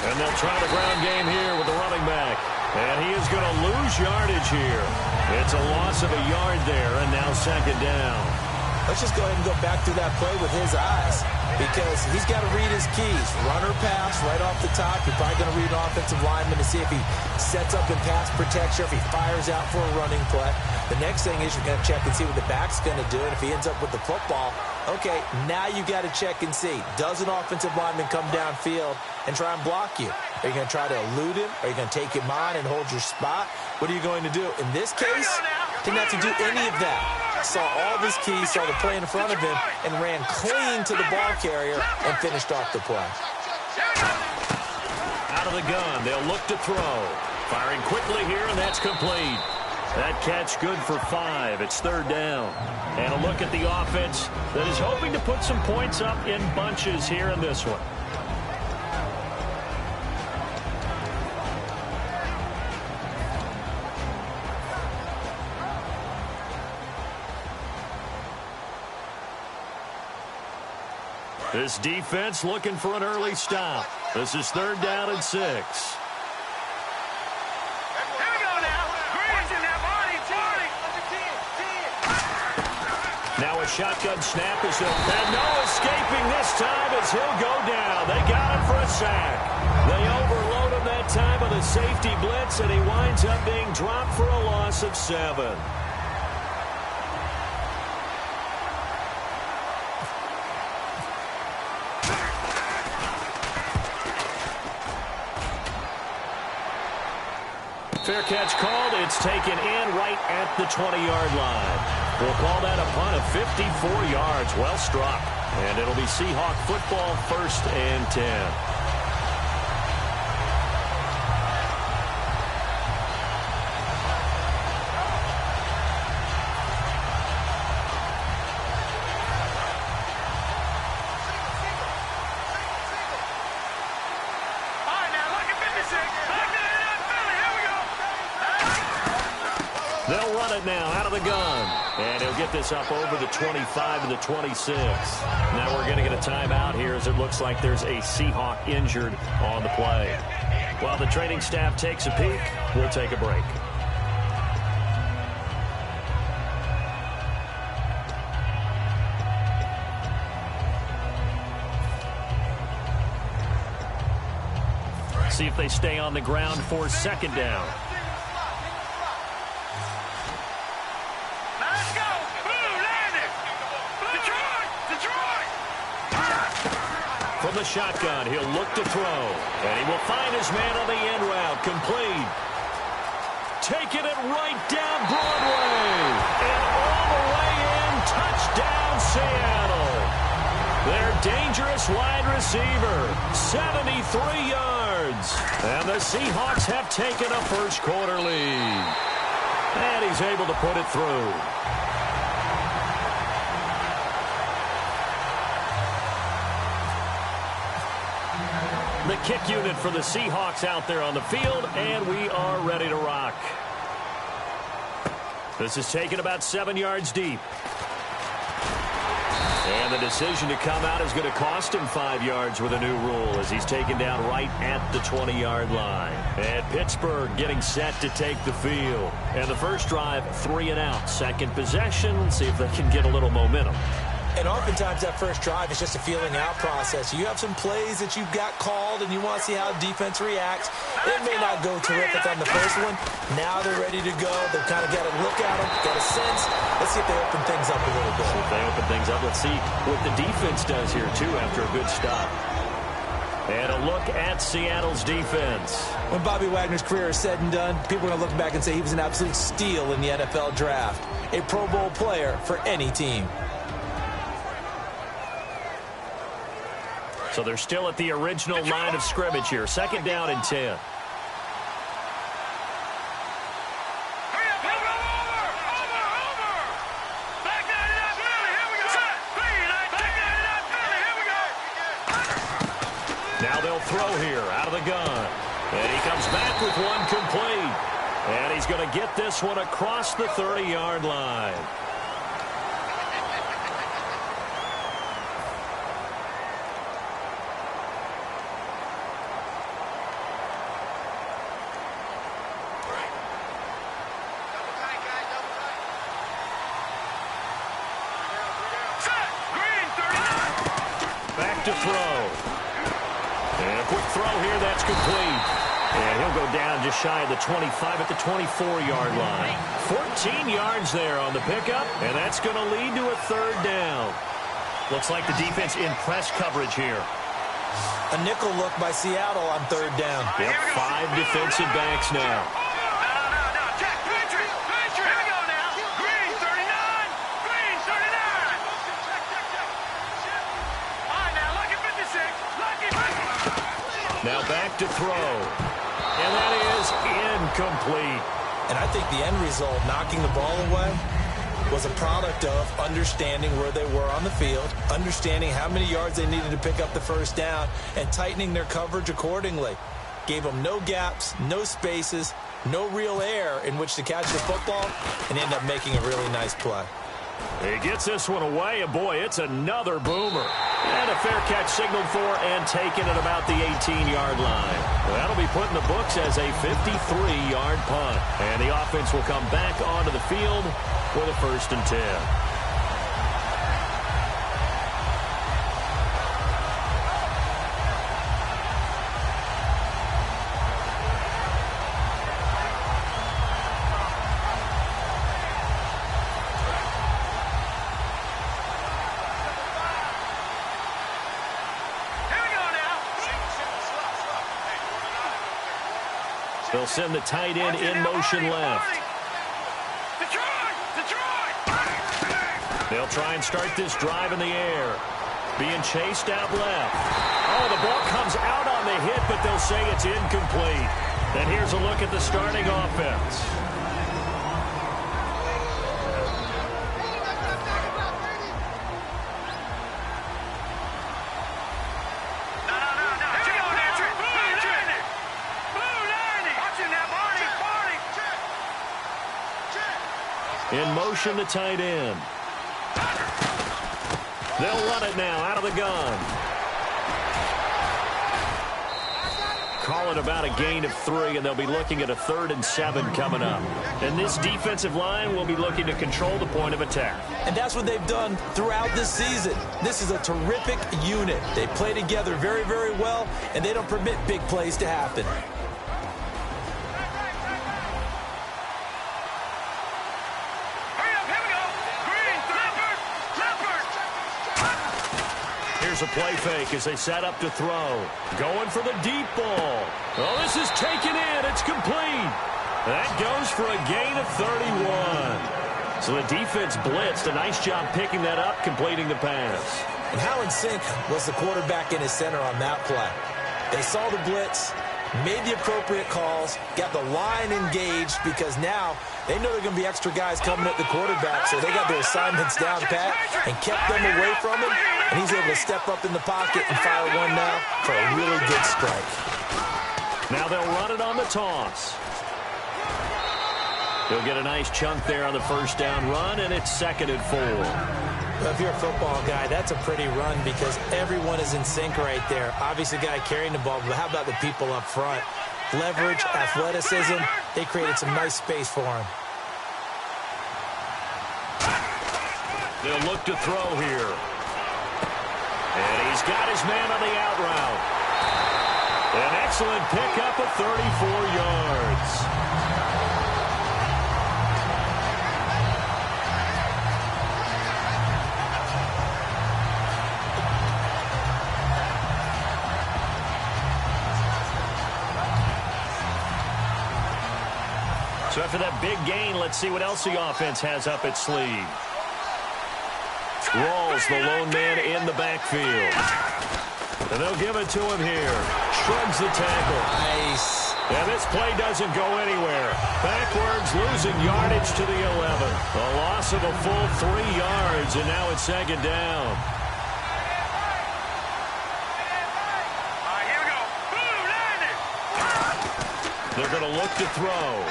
And they'll try the ground game here with the running back. And he is going to lose yardage here. It's a loss of a yard there, and now second down. Let's just go ahead and go back through that play with his eyes, because he's got to read his keys. Run or pass right off the top. You're probably going to read an offensive lineman to see if he sets up in pass protection, or if he fires out for a running play. The next thing is you're going to check and see what the back's going to do, and if he ends up with the football, okay, now you got to check and see. Does an offensive lineman come downfield and try and block you? Are you going to try to elude him? Are you going to take him on and hold your spot? What are you going to do? In this case, didn't have to do any of that. Saw all of his keys, saw the play in front of him, and ran clean to the ball carrier and finished off the play. Out of the gun, they'll look to throw. Firing quickly here, and that's complete. That catch good for 5. It's third down. And a look at the offense that is hoping to put some points up in bunches here in this one. This defense looking for an early stop. This is third down and 6. Now a shotgun snap is up. And no escaping this time as he'll go down. They got him for a sack. They overload him that time with a safety blitz, and he winds up being dropped for a loss of 7. Fair catch called. It's taken in right at the 20-yard line. We'll call that a punt of 54 yards. Well struck. And it'll be Seahawk football, 1st and 10. They'll run it now out of the gun. And he'll get this up over the 25 to the 26. Now we're going to get a timeout here as it looks like there's a Seahawk injured on the play. While the training staff takes a peek, we'll take a break. See if they stay on the ground for second down. From the shotgun, he'll look to throw. And he will find his man on the end route. Complete. Taking it right down Broadway. And all the way in. Touchdown, Seattle. Their dangerous wide receiver. 73 yards. And the Seahawks have taken a first-quarter lead. And he's able to put it through. The kick unit for the Seahawks out there on the field, and we are ready to rock. This is taken about 7 yards deep. And the decision to come out is going to cost him 5 yards with a new rule as he's taken down right at the 20-yard line. And Pittsburgh getting set to take the field. And the first drive, 3 and out. Second possession, see if they can get a little momentum. And oftentimes that first drive is just a feeling out process. You have some plays that you've got called and you want to see how defense reacts. It may not go terrific on the first one. Now they're ready to go. They've kind of got to look at them, got a sense. Let's see if they open things up a little bit. See if they open things up. Let's see what the defense does here, too, after a good stop. And a look at Seattle's defense. When Bobby Wagner's career is said and done, people are going to look back and say he was an absolute steal in the NFL draft. A Pro Bowl player for any team. So they're still at the original line of scrimmage here. Second down and 10. Now they'll throw here out of the gun. And he comes back with one complete. And he's going to get this one across the 30-yard line. to throw. And a quick throw here, that's complete. And he'll go down just shy of the 25 at the 24-yard line. 14 yards there on the pickup, and that's going to lead to a third down. Looks like the defense in press coverage here. A nickel look by Seattle on third down. Yep, 5 defensive backs now. Now back to throw. And that is incomplete. And I think the end result, knocking the ball away, was a product of understanding where they were on the field, understanding how many yards they needed to pick up the first down, and tightening their coverage accordingly. Gave them no gaps, no spaces, no real air in which to catch the football, and end up making a really nice play. He gets this one away, and boy, it's another boomer. And a fair catch signaled for and taken at about the 18-yard line. That'll be put in the books as a 53-yard punt. And the offense will come back onto the field with a 1st and 10. They'll send the tight end in motion left. They'll try and start this drive in the air. Being chased out left. Oh, the ball comes out on the hit, but they'll say it's incomplete. And here's a look at the starting offense. In motion, the tight end. They'll run it now out of the gun. Call it about a gain of 3, and they'll be looking at a 3rd and 7 coming up. And this defensive line will be looking to control the point of attack. And that's what they've done throughout this season. This is a terrific unit. They play together very, very well, and they don't permit big plays to happen. Here's a play fake as they set up to throw. Going for the deep ball. Oh, this is taken in. It's complete. That goes for a gain of 31. So the defense blitzed. A nice job picking that up, completing the pass. And how in sync was the quarterback in his center on that play? They saw the blitz, made the appropriate calls, got the line engaged because now they know there are going to be extra guys coming at the quarterback, so they got their assignments down pat and kept them away from him, and he's able to step up in the pocket and fire one now for a really good strike. Now they'll run it on the toss. He'll get a nice chunk there on the first down run, and it's 2nd and 4. Well, if you're a football guy, that's a pretty run because everyone is in sync right there. Obviously, the guy carrying the ball, but how about the people up front? Leverage, athleticism, they created some nice space for him. They'll look to throw here. And he's got his man on the out route. An excellent pickup of 34 yards. So after that big gain, let's see what else the offense has up its sleeve. Rawls, the lone man in the backfield. And they'll give it to him here. Shrugs the tackle. Nice. And this play doesn't go anywhere. Backwards, losing yardage to the 11. A loss of a full 3 yards, and now it's 2nd down. Here we go. Boom, landed. They're going to look to throw.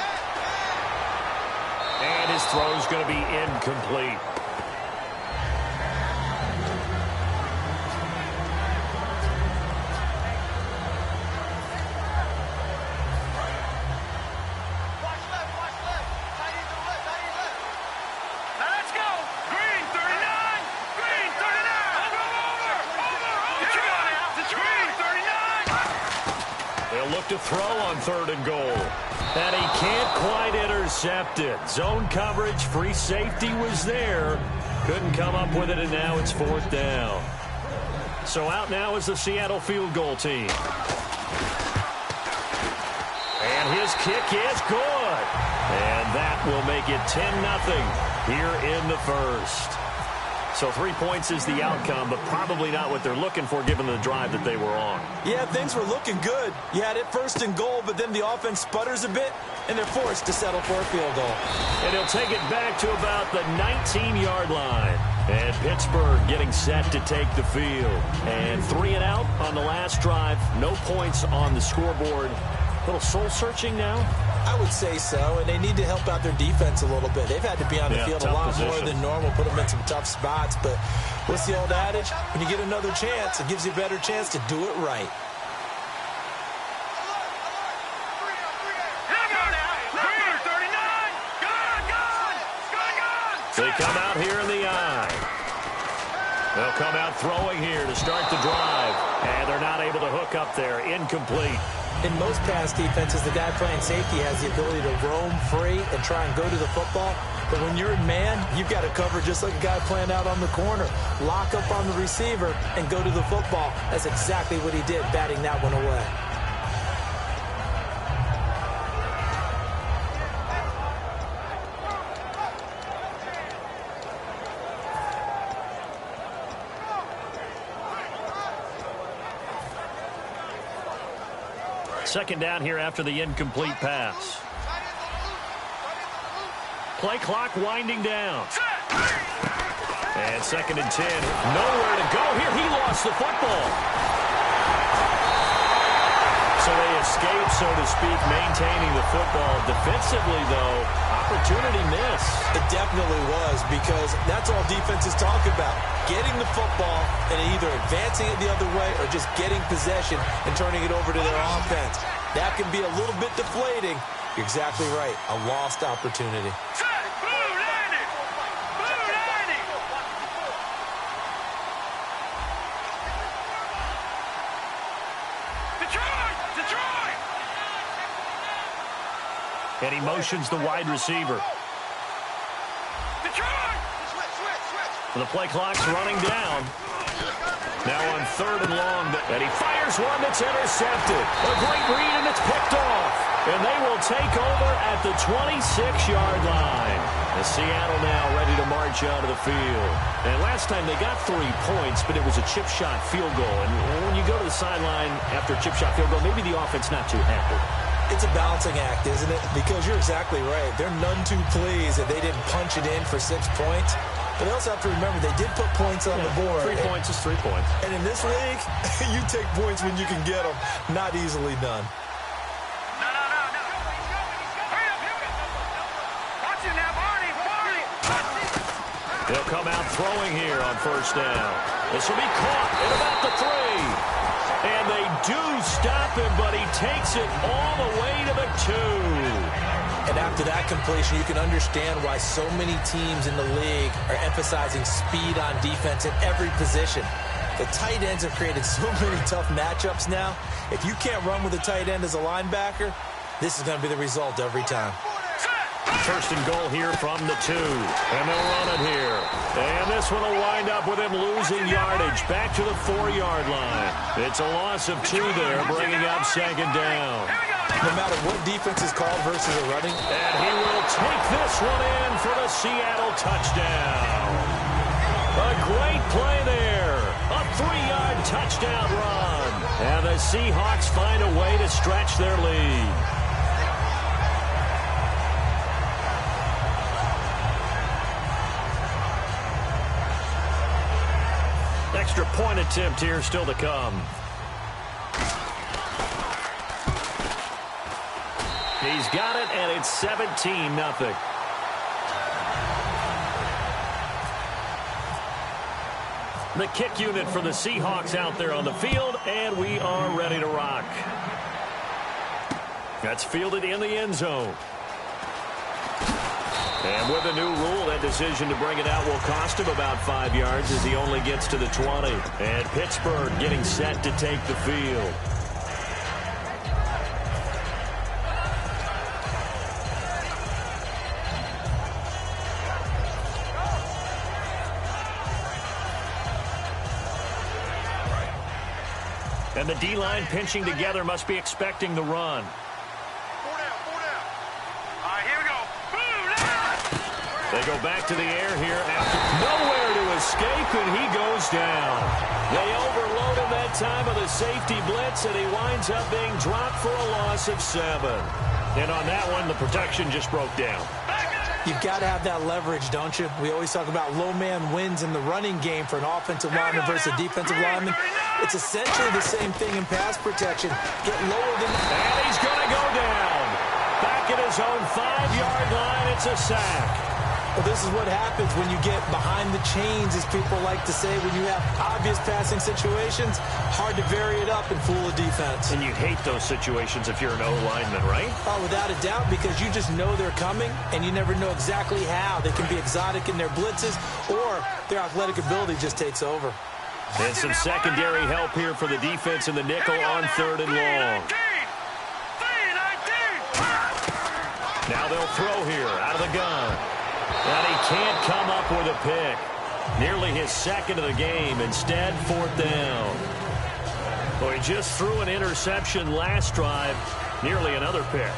And his throw's going to be incomplete. Now let's go. Green 39. Green 39. Over. He'll look to throw on 3rd and goal. And he can't quite intercept it. Zone coverage, free safety was there. Couldn't come up with it, and now it's 4th down. So out now is the Seattle field goal team. And his kick is good. And that will make it 10-0 here in the first. So 3 points is the outcome, but probably not what they're looking for given the drive that they were on. Yeah, things were looking good. You had it 1st and goal, but then the offense sputters a bit, and they're forced to settle for a field goal. And he'll take it back to about the 19-yard line. And Pittsburgh getting set to take the field. And 3 and out on the last drive. No points on the scoreboard. A little soul-searching now? I would say so, and they need to help out their defense a little bit. They've had to be on the field a lot more than normal, put them in some tough spots. But what's the old adage? When you get another chance, it gives you a better chance to do it right. They come out here in the eye. They'll come out throwing here to start the drive. And they're not able to hook up there. Incomplete. In most pass defenses, the guy playing safety has the ability to roam free and try and go to the football. But when you're in man, you've got to cover just like a guy playing out on the corner. Lock up on the receiver and go to the football. That's exactly what he did, batting that one away. Second down here after the incomplete pass. Play clock winding down. And 2nd and 10. Nowhere to go here. He lost the football. So they escape, so to speak, maintaining the football. Defensively, though, opportunity miss. It definitely was, because that's all defenses talk about. Getting the football and either advancing it the other way or just getting possession and turning it over to their offense. That can be a little bit deflating. You're exactly right. A lost opportunity. And he motions the wide receiver. The play clock's running down. Now on 3rd and long. And he fires one that's intercepted. A great read, and it's picked off. And they will take over at the 26-yard line. And Seattle now ready to march out of the field. And last time they got 3 points, but it was a chip shot field goal. And when you go to the sideline after a chip shot field goal, maybe the offense not too happy. It's a balancing act, isn't it? Because you're exactly right. They're none too pleased that they didn't punch it in for 6 points. But they also have to remember they did put points on the board. 3 points is 3 points. And in this league, you take points when you can get them. Not easily done. They'll come out throwing here on 1st down. This will be caught at about the 3. And they do stop him, but he takes it all the way to the 2. And after that completion, you can understand why so many teams in the league are emphasizing speed on defense in every position. The tight ends have created so many tough matchups now. If you can't run with a tight end as a linebacker, this is going to be the result every time. 1st and goal here from the 2. And they'll run it here. And this one will wind up with him losing yardage back to the 4-yard line. It's a loss of 2 there, bringing up 2nd down. No matter what defense is called versus a running. And he will take this one in for the Seattle touchdown. A great play there. A 3-yard touchdown run. And the Seahawks find a way to stretch their lead. Extra point attempt here still to come. He's got it, and it's 17-0. The kick unit for the Seahawks out there on the field, and we are ready to rock. That's fielded in the end zone. And with a new rule, that decision to bring it out will cost him about 5 yards as he only gets to the 20. And Pittsburgh getting set to take the field. And the D-line pinching together must be expecting the run. 4 down, 4 down. All right, here we go. Boom, down. They go back to the air here after nowhere to escape, and he goes down. They overload him that time of the safety blitz, and he winds up being dropped for a loss of 7. And on that one, the protection just broke down. You've got to have that leverage, don't you? We always talk about low man wins in the running game for an offensive lineman versus a defensive lineman. It's essentially the same thing in pass protection. Get lower than... And he's going to go down. Back at his own 5-yard line, it's a sack. Well, this is what happens when you get behind the chains, as people like to say. When you have obvious passing situations, hard to vary it up and fool a defense. And you hate those situations if you're an O-lineman, right? Oh, without a doubt, because you just know they're coming, and you never know exactly how. They can be exotic in their blitzes, or their athletic ability just takes over. And some secondary help here for the defense in the nickel on 3rd and long. Now they'll throw here out of the gun. And he can't come up with a pick. Nearly his 2nd of the game. Instead, 4th down. Well, he just threw an interception last drive. Nearly another pick.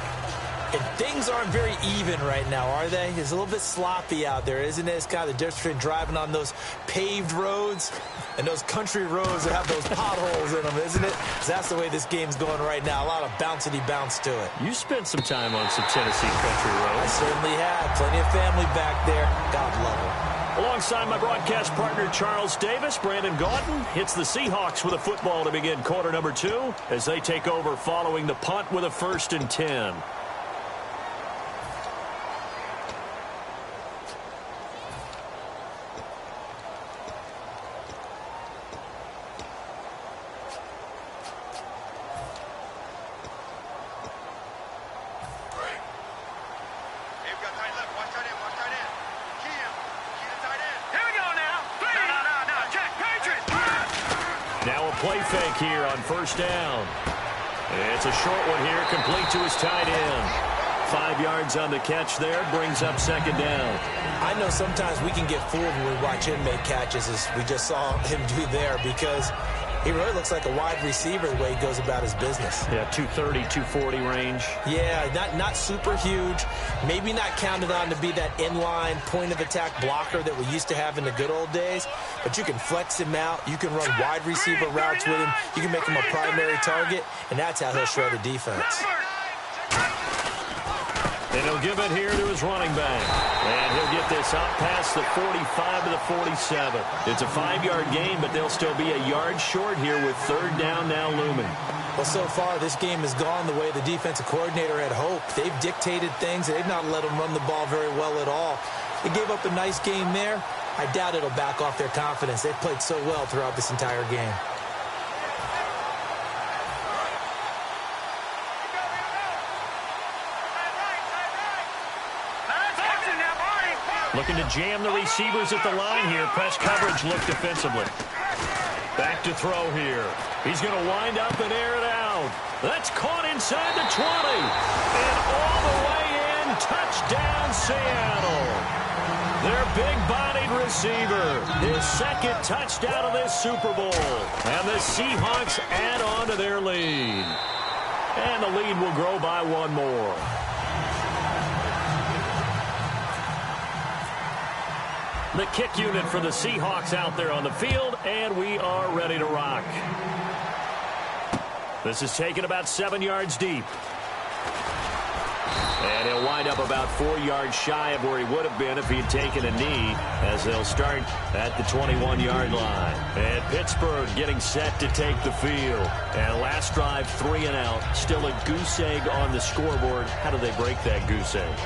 And things aren't very even right now, are they? It's a little bit sloppy out there, isn't it? It's kind of the difference between driving on those paved roads and those country roads that have those potholes in them, isn't it? 'Cause that's the way this game's going right now. A lot of bouncy bounce to it. You spent some time on some Tennessee country I roads. certainly have. Plenty of family back there. God love them. Alongside my broadcast partner, Charles Davis, Brandon Gaudin hits the Seahawks with a football to begin quarter number 2 as they take over following the punt with a 1st and 10. Play fake here on 1st down. It's a short one here, complete to his tight end. 5 yards on the catch there, brings up 2nd down. I know sometimes we can get fooled when we watch him make catches, as we just saw him do there, because he really looks like a wide receiver the way he goes about his business. Yeah, 230, 240 range. Yeah, not super huge. Maybe not counted on to be that inline point-of-attack blocker that we used to have in the good old days. But you can flex him out. You can run wide receiver routes with him. You can make him a primary target, and that's how he'll shred a defense. And he'll give it here to his running back. And he'll get this up past the 45 to the 47. It's a 5-yard gain, but they'll still be a yard short here with 3rd down now looming. Well, so far, this game has gone the way the defensive coordinator had hoped. They've dictated things. They've not let them run the ball very well at all. They gave up a nice game there. I doubt it'll back off their confidence. They've played so well throughout this entire game. Looking to jam the receivers at the line here. Press coverage look defensively. Back to throw here. He's going to wind up and air it out. That's caught inside the 20. And all the way in. Touchdown, Seattle. Their big-bodied receiver. His 2nd touchdown of this Super Bowl. And the Seahawks add on to their lead. And the lead will grow by 1 more. The kick unit for the Seahawks out there on the field, and we are ready to rock. This is taken about 7 yards deep. And he'll wind up about 4 yards shy of where he would have been if he had taken a knee, as they'll start at the 21-yard line. And Pittsburgh getting set to take the field. And last drive, 3 and out. Still a goose egg on the scoreboard. How do they break that goose egg?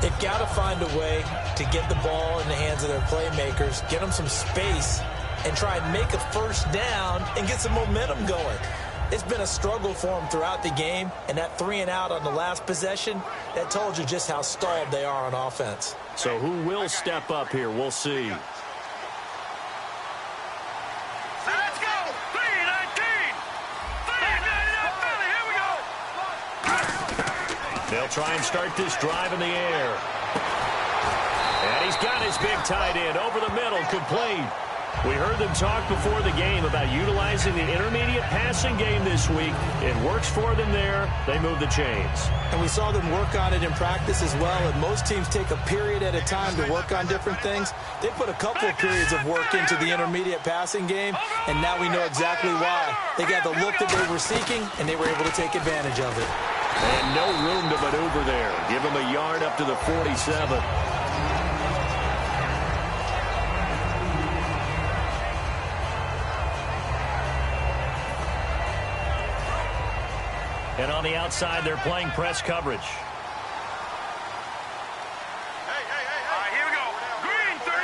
They've got to find a way to get the ball in the hands of their playmakers, get them some space, and try and make a 1st down and get some momentum going. It's been a struggle for them throughout the game, and that 3 and out on the last possession, that told you just how stalled they are on offense. So who will step up here? We'll see. Let's go! 3-19! Here we go! They'll try and start this drive in the air. And he's got his big tight end over the middle, complete. We heard them talk before the game about utilizing the intermediate passing game this week. It works for them there. They move the chains. And we saw them work on it in practice as well. And most teams take a period at a time to work on different things. They put a couple of periods of work into the intermediate passing game, and now we know exactly why. They got the look that they were seeking, and they were able to take advantage of it. And no room to maneuver there. Give them a yard up to the 47. And on the outside, they're playing press coverage. Hey. All right, here we go. Green 39.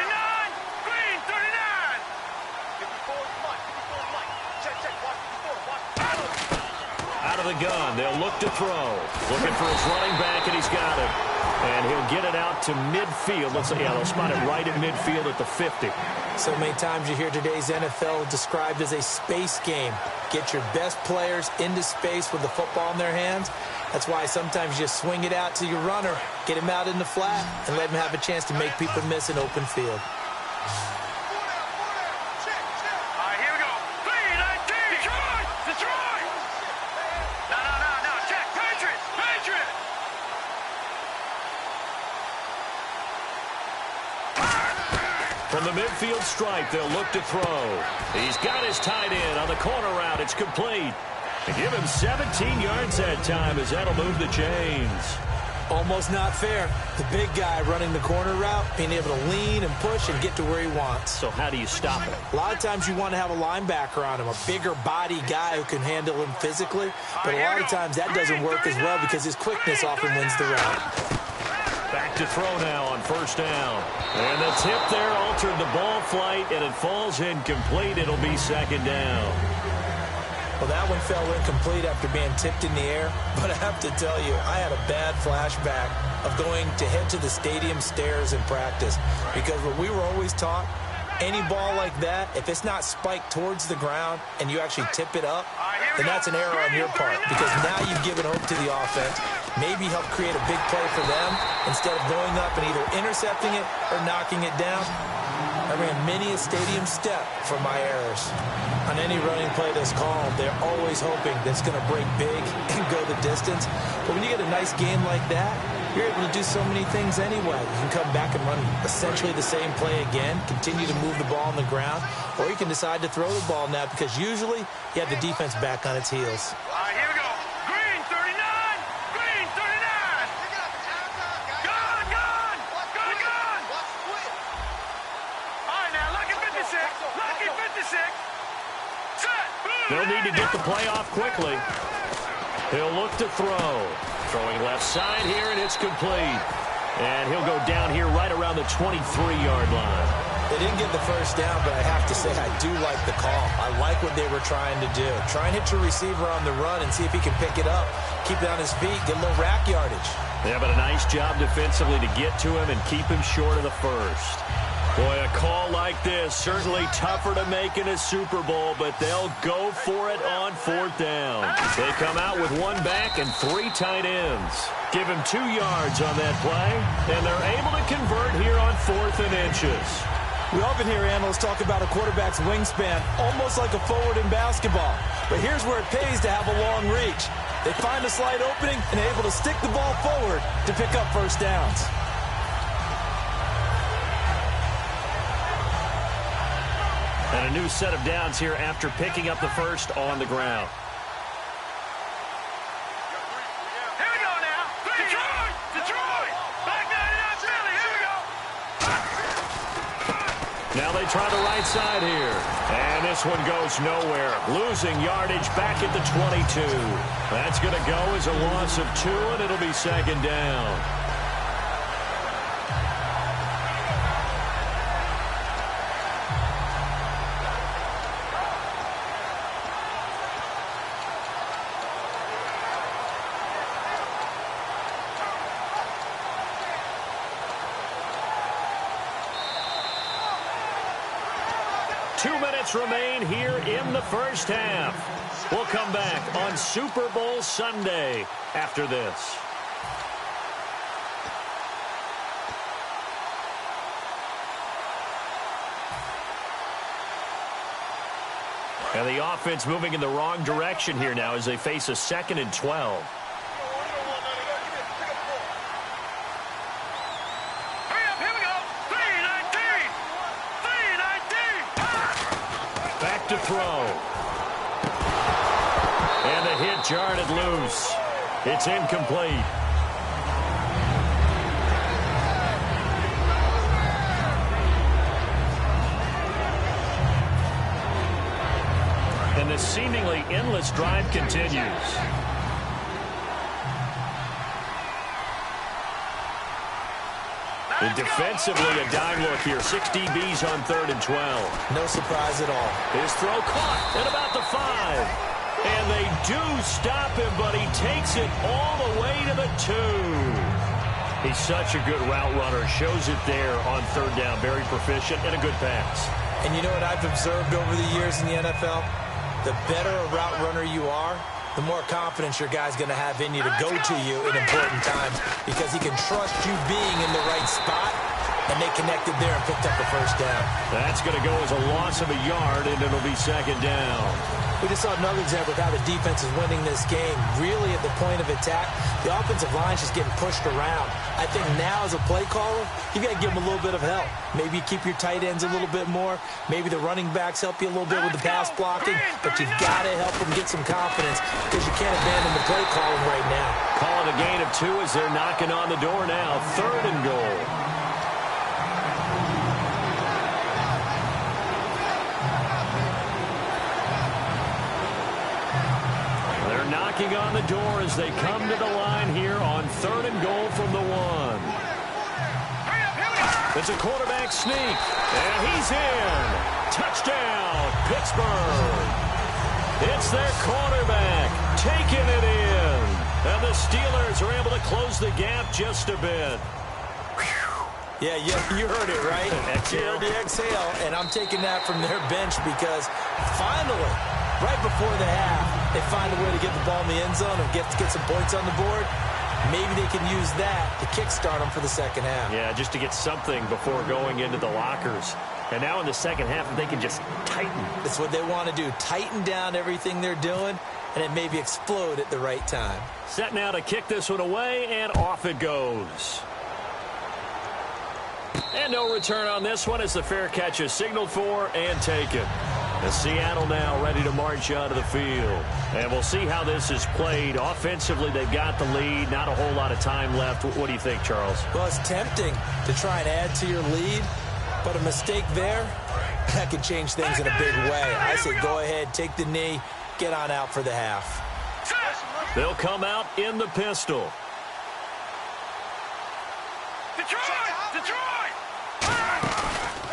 Green 39. 54 is Mike. 54 is Mike. Check. Watch 54. Watch. Out of the gun, they'll look to throw. Looking for his running back, and he's got it. And he'll get it out to midfield. They'll spot it right at midfield at the 50. So many times you hear today's NFL described as a space game. Get your best players into space with the football in their hands. That's why sometimes you swing it out to your runner, get him out in the flat, and let him have a chance to make people miss an open field. All right, here we go. Green 19. Detroit. No. Check. Patriot. From the midfield stripe, they'll look to throw. He's got his tight end on the corner route. It's complete. They give him 17 yards that time as that'll move the chains. Almost not fair. The big guy running the corner route, being able to lean and push and get to where he wants. So how do you stop it? A lot of times you want to have a linebacker on him, a bigger body guy who can handle him physically. But a lot of times that doesn't work as well because his quickness often wins the route. Back to throw now on first down. And the tip there altered the ball flight, and it falls incomplete. It'll be second down. Well, that one fell incomplete after being tipped in the air. But I have to tell you, I had a bad flashback of going to head to the stadium stairs in practice. Because what we were always taught, any ball like that, if it's not spiked towards the ground and you actually tip it up, then that's an error on your part. Because now you've given hope to the offense. Maybe help create a big play for them instead of going up and either intercepting it or knocking it down. I ran many a stadium step for my errors. On any running play that's called, they're always hoping that it's going to break big and go the distance. But when you get a nice game like that, you're able to do so many things anyway. You can come back and run essentially the same play again, continue to move the ball on the ground, or you can decide to throw the ball now because usually you have the defense back on its heels. All right, here we go. Green 39. Green 39. Gun. All right, now, lucky 56. Lucky 56. Set. They'll need to get the play off quickly. He'll look to throw. Throwing left side here, and it's complete. And he'll go down here right around the 23-yard line. They didn't get the first down, but I have to say I do like the call. I like what they were trying to do. Try and hit your receiver on the run and see if he can pick it up. Keep it on his feet, get a little rack yardage. Yeah, but a nice job defensively to get to him and keep him short of the first. Boy, a call like this, certainly tougher to make in a Super Bowl, but they'll go for it on fourth down. They come out with one back and three tight ends. Give him 2 yards on that play, and they're able to convert here on 4th and inches. We often hear analysts talk about a quarterback's wingspan, almost like a forward in basketball. But here's where it pays to have a long reach. They find a slight opening and are able to stick the ball forward to pick up first downs. And a new set of downs here after picking up the first on the ground. Here we go now. Detroit. Back 99 Philly. Here we go. Now they try the right side here. And this one goes nowhere. Losing yardage back at the 22. That's going to go as a loss of 2, and it'll be second down. Remain here in the first half. We'll come back on Super Bowl Sunday after this. And the offense moving in the wrong direction here now as they face a 2nd and 12. Back to throw. And the hit jarred it loose. It's incomplete. And the seemingly endless drive continues. And defensively, a dime look here. 6 DBs on 3rd and 12. No surprise at all. His throw caught at about the 5. And they do stop him, but he takes it all the way to the 2. He's such a good route runner. Shows it there on 3rd down. Very proficient and a good pass. And you know what I've observed over the years in the NFL? The better a route runner you are, the more confidence your guy's going to have in you to go to you in important times because he can trust you being in the right spot, and they connected there and picked up the 1st down. That's going to go as a loss of a yard, and it'll be 2nd down. We just saw another example of how the defense is winning this game. Really at the point of attack, the offensive line's just getting pushed around. I think now as a play caller, you got to give them a little bit of help. Maybe you keep your tight ends a little bit more. Maybe the running backs help you a little bit with the pass blocking. But you've got to help them get some confidence because you can't abandon the play calling right now. Calling a gain of 2 as they're knocking on the door now. 3rd and goal. Knocking on the door as they come to the line here on 3rd and goal from the 1. It's a quarterback sneak, and he's in. Touchdown, Pittsburgh. It's their quarterback taking it in. And the Steelers are able to close the gap just a bit. Yeah, you heard it, right? You heard the exhale, and I'm taking that from their bench because finally, right before the half, they find a way to get the ball in the end zone and get some points on the board. Maybe they can use that to kickstart them for the 2nd half. Yeah, just to get something before going into the lockers. And now in the 2nd half, if they can just tighten. That's what they want to do. Tighten down everything they're doing, and it maybe explode at the right time. Set now to kick this one away, and off it goes. And no return on this one as the fair catch is signaled for and taken. And Seattle now ready to march out of the field. And we'll see how this is played. Offensively, they've got the lead. Not a whole lot of time left. What do you think, Charles? Well, it's tempting to try and add to your lead, but a mistake there, that could change things in a big way. I say go ahead, take the knee, get on out for the half. They'll come out in the pistol. Detroit!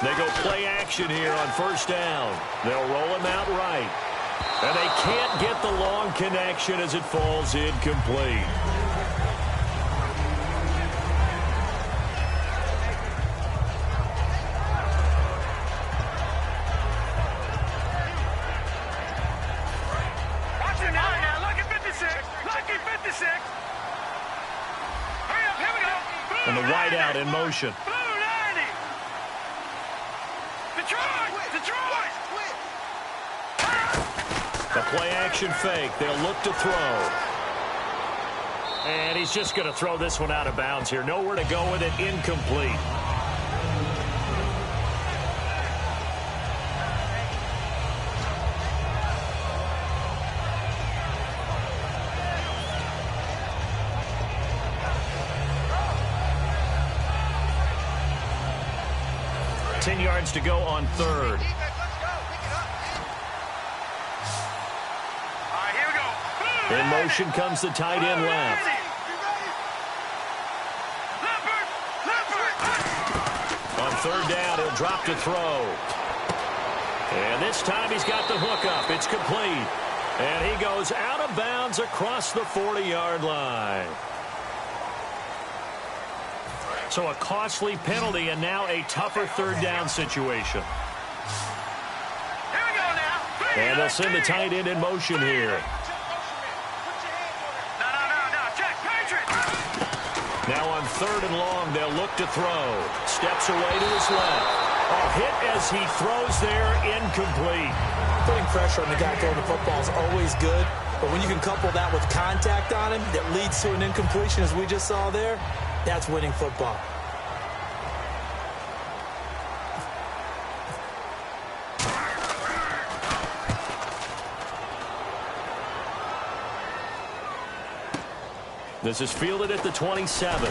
They go play action here on 1st down. They'll roll him out right. And they can't get the long connection as it falls incomplete. Watch it now. Lucky 56. Lucky 56. Hurry up, here we go. And the wideout in motion. The play-action fake. They'll look to throw. And he's just going to throw this one out of bounds here. Nowhere to go with it. Incomplete. Ten yards to go on 3rd. In motion comes the tight end left. On 3rd down, he'll drop to throw. And this time he's got the hook up. It's complete. And he goes out of bounds across the 40-yard line. So a costly penalty and now a tougher 3rd down situation. And they'll send the tight end in motion here. Now on 3rd and long, they'll look to throw. Steps away to his left. Oh, hit as he throws there, incomplete. Putting pressure on the guy throwing the football is always good, but when you can couple that with contact on him that leads to an incompletion, as we just saw there, that's winning football. This is fielded at the 27.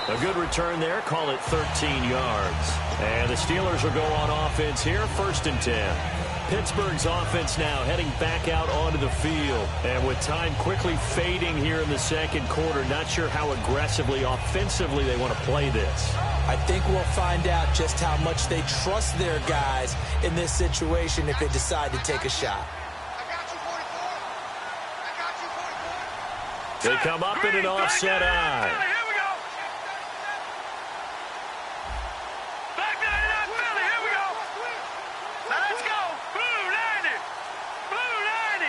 A good return there. Call it 13 yards. And the Steelers will go on offense here, 1st and 10. Pittsburgh's offense now heading back out onto the field. And with time quickly fading here in the second quarter, not sure how aggressively, offensively they want to play this. I think we'll find out just how much they trust their guys in this situation if they decide to take a shot. They come up in an offset eye. Here we go. Back 99 Philly. Here we go. Now let's go. Blue 90. Blue 90.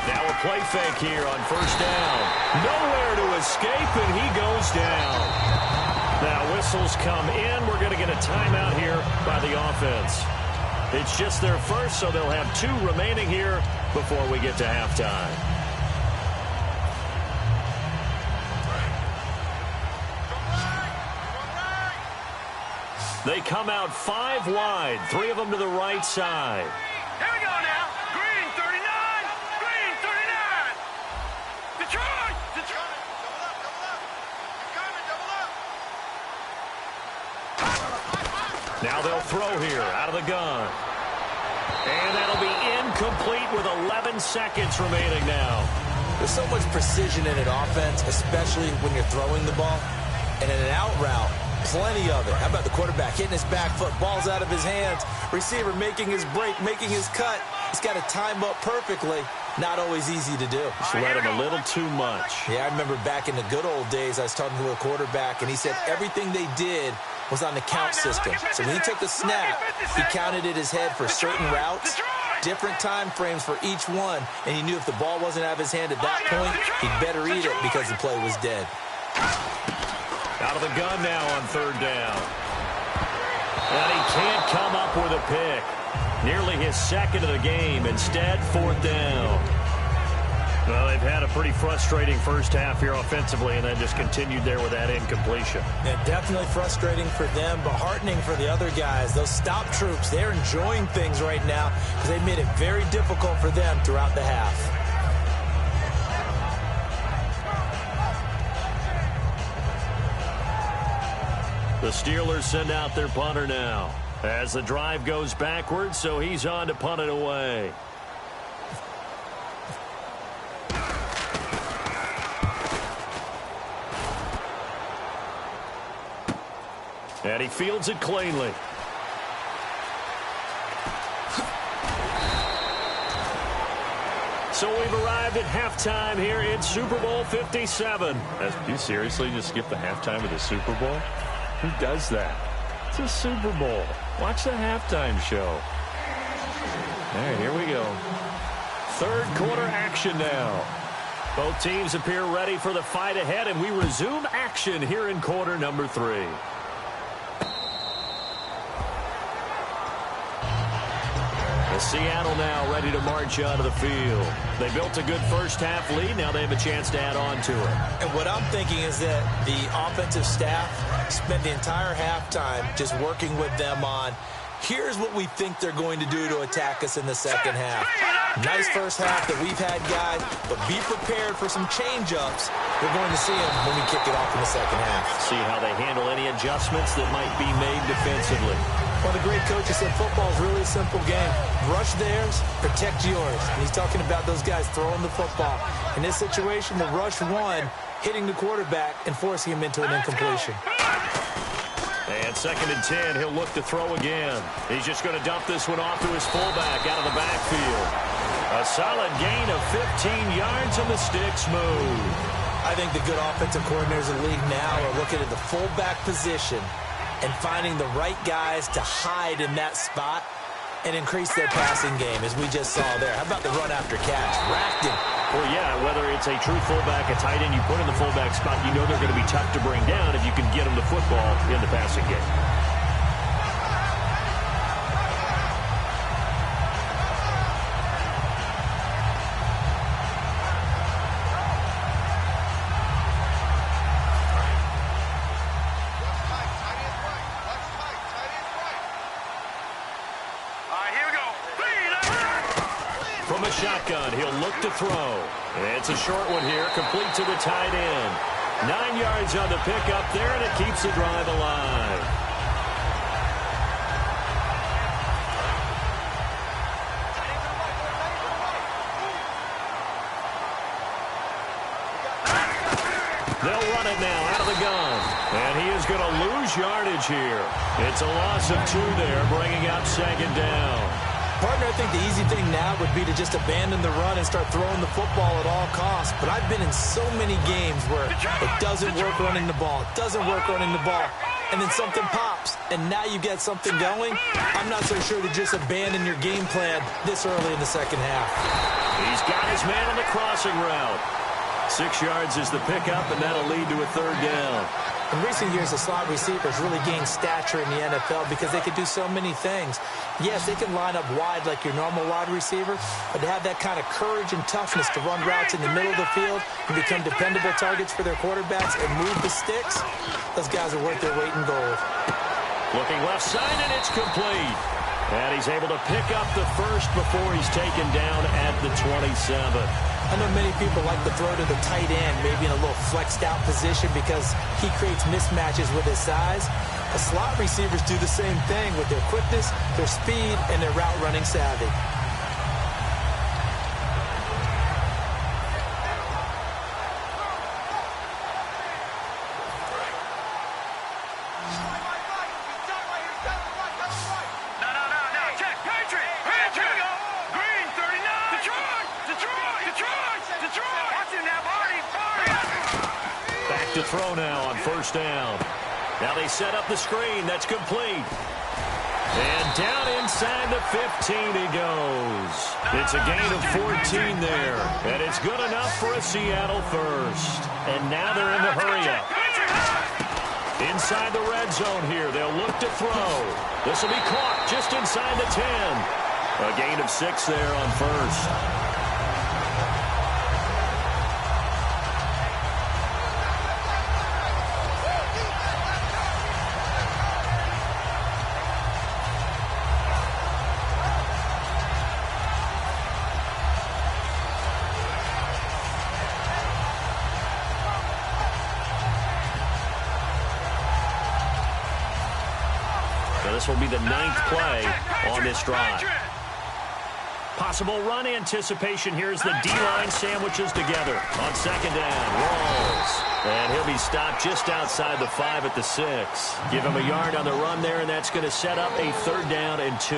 Now a play fake here on 1st down. Nowhere to escape, and he goes down. Now whistles come in. We're going to get a timeout here by the offense. It's just their first, so they'll have 2 remaining here before we get to halftime. They come out 5 wide, 3 of them to the right side. Here we go now. Green 39. Green 39. Detroit. Detroit. Double up. Double up. You're coming. Double up. Now they'll throw here out of the gun. And that'll be incomplete with 11 seconds remaining now. There's so much precision in an offense, especially when you're throwing the ball. And in an out route, plenty of it. How about the quarterback hitting his back foot, ball's out of his hands, receiver making his break, making his cut. He's got to time up perfectly. Not always easy to do. Just read him a little too much. Yeah, I remember back in the good old days, I was talking to a quarterback, and he said everything they did was on the count system. So when he took the snap, he counted in his head for certain routes, different time frames for each one, and he knew if the ball wasn't out of his hand at that point, he'd better eat it because the play was dead. Out of the gun now on 3rd down. And he can't come up with a pick. Nearly his 2nd of the game. Instead, 4th down. Well, they've had a pretty frustrating first half here offensively, and then just continued there with that incompletion. Yeah, definitely frustrating for them, but heartening for the other guys. Those stop troops, they're enjoying things right now because they made it very difficult for them throughout the half. The Steelers send out their punter now as the drive goes backwards, so he's on to punt it away. And he fields it cleanly. So we've arrived at halftime here in Super Bowl 57. You seriously just skip the halftime of the Super Bowl? Who does that? It's a Super Bowl. Watch the halftime show. All right, here we go. 3rd quarter action now. Both teams appear ready for the fight ahead, and we resume action here in quarter number 3. Seattle now ready to march onto the field. They built a good first half lead. Now they have a chance to add on to it. And what I'm thinking is that the offensive staff spent the entire halftime just working with them on, here's what we think they're going to do to attack us in the second half. Nice first half that we've had, guys, but be prepared for some change-ups. We're going to see them when we kick it off in the second half. See how they handle any adjustments that might be made defensively. One of the great coaches said football is really a simple game. Rush theirs, protect yours. And he's talking about those guys throwing the football. In this situation, the rush one, hitting the quarterback and forcing him into an incompletion. And 2nd and 10, he'll look to throw again. He's just going to dump this one off to his fullback out of the backfield. A solid gain of 15 yards and the sticks move. I think the good offensive coordinators in the league now are looking at the fullback position and finding the right guys to hide in that spot and increase their passing game, as we just saw there. How about the run after catch? Racked him. Well, yeah, whether it's a true fullback, a tight end you put in the fullback spot, you know they're going to be tough to bring down if you can get them the football in the passing game. the shotgun. He'll look to throw. It's a short one here, complete to the tight end. 9 yards on the pickup there, and it keeps the drive alive. They'll run it now out of the gun. And he is going to lose yardage here. It's a loss of 2 there, bringing up second down. Partner, I think the easy thing now would be to just abandon the run and start throwing the football at all costs. But I've been in so many games where it doesn't work running the ball. It doesn't work running the ball. And then something pops, and now you get something going. I'm not so sure to just abandon your game plan this early in the second half. He's got his man on the crossing route. 6 yards is the pickup, and that'll lead to a third down. In recent years, the slot receivers really gained stature in the NFL because they could do so many things. Yes, they can line up wide like your normal wide receiver, but to have that kind of courage and toughness to run routes in the middle of the field and become dependable targets for their quarterbacks and move the sticks, those guys are worth their weight in gold. Looking left side, and it's complete. And he's able to pick up the first before he's taken down at the 27. I know many people like to throw to the tight end, maybe in a little flexed out position because he creates mismatches with his size. The slot receivers do the same thing with their quickness, their speed, and their route running savvy. To throw now on first down. Now they set up the screen. That's complete. And down inside the 15 he goes. It's a gain of 14 there. And it's good enough for a Seattle first. And now they're in the hurry-up. Inside the red zone here. They'll look to throw. This will be caught just inside the 10. A gain of 6 there on first. This will be the 9th play on this drive. Possible run anticipation. Here's the D-line sandwiches together on second down. Rolls. And he'll be stopped just outside the 5 at the 6. Give him a yard on the run there, and that's going to set up a 3rd down and 2.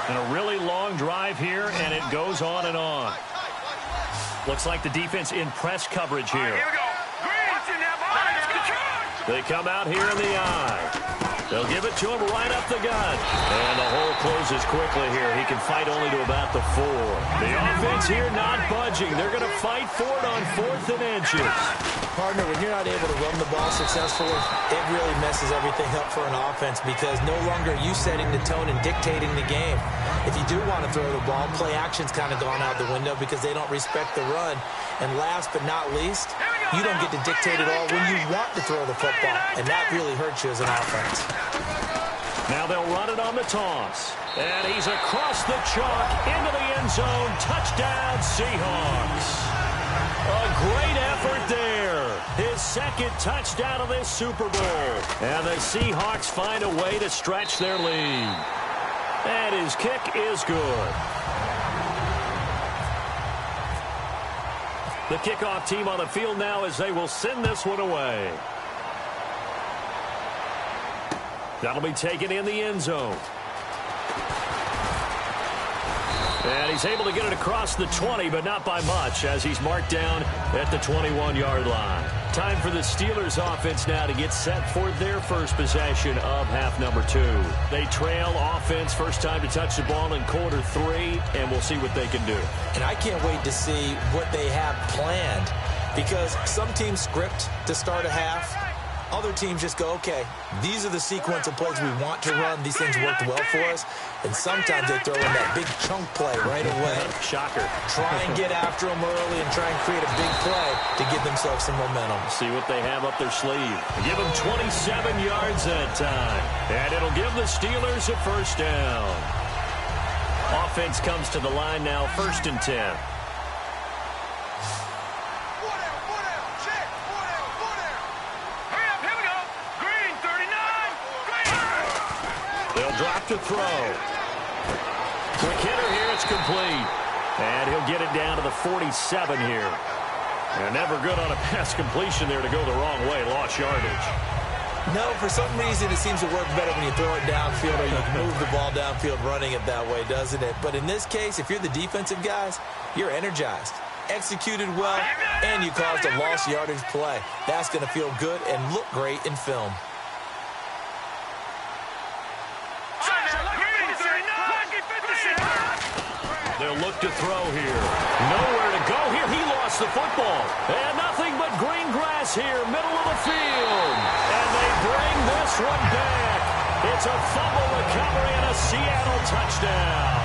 And a really long drive here, and it goes on and on. Looks like the defense in press coverage here. Here we go. They come out here in the eye. They'll give it to him right up the gut. And the hole closes quickly here. He can fight only to about the 4. The offense here not budging. They're going to fight for it on 4th and inches. Partner, when you're not able to run the ball successfully, it really messes everything up for an offense because no longer are you setting the tone and dictating the game. If you do want to throw the ball, play action's kind of gone out the window because they don't respect the run. And last but not least, you don't get to dictate it all when you want to throw the football. And that really hurts you as an offense. Now they'll run it on the toss. And he's across the chalk into the end zone. Touchdown, Seahawks. A great effort there. His 2nd touchdown of this Super Bowl. And the Seahawks find a way to stretch their lead. And his kick is good. The kickoff team on the field now as they will send this one away. That'll be taken in the end zone. And he's able to get it across the 20, but not by much, as he's marked down at the 21-yard line. Time for the Steelers offense now to get set for their first possession of half number 2. They trail offense, first time to touch the ball in quarter 3, and we'll see what they can do. And I can't wait to see what they have planned because some teams script to start a half. Other teams just go, okay, these are the sequence of plays we want to run. These things worked well for us. And sometimes they throw in that big chunk play right away. Shocker. Try and get after them early and try and create a big play to give themselves some momentum. See what they have up their sleeve. Give them 27 yards that time. And it'll give the Steelers a first down. Offense comes to the line now, 1st and 10. Drop to throw. Quick hitter here. It's complete. And he'll get it down to the 47 here. And never good on a pass completion there to go the wrong way. Lost yardage. No, for some reason it seems to work better when you throw it downfield or you can move the ball downfield running it that way, doesn't it? But in this case, if you're the defensive guys, you're energized. Executed well, and you caused a lost yardage play. That's going to feel good and look great in film. They'll look to throw here. Nowhere to go here. He lost the football. And nothing but green grass here, middle of the field. And they bring this one back. It's a fumble recovery and a Seattle touchdown.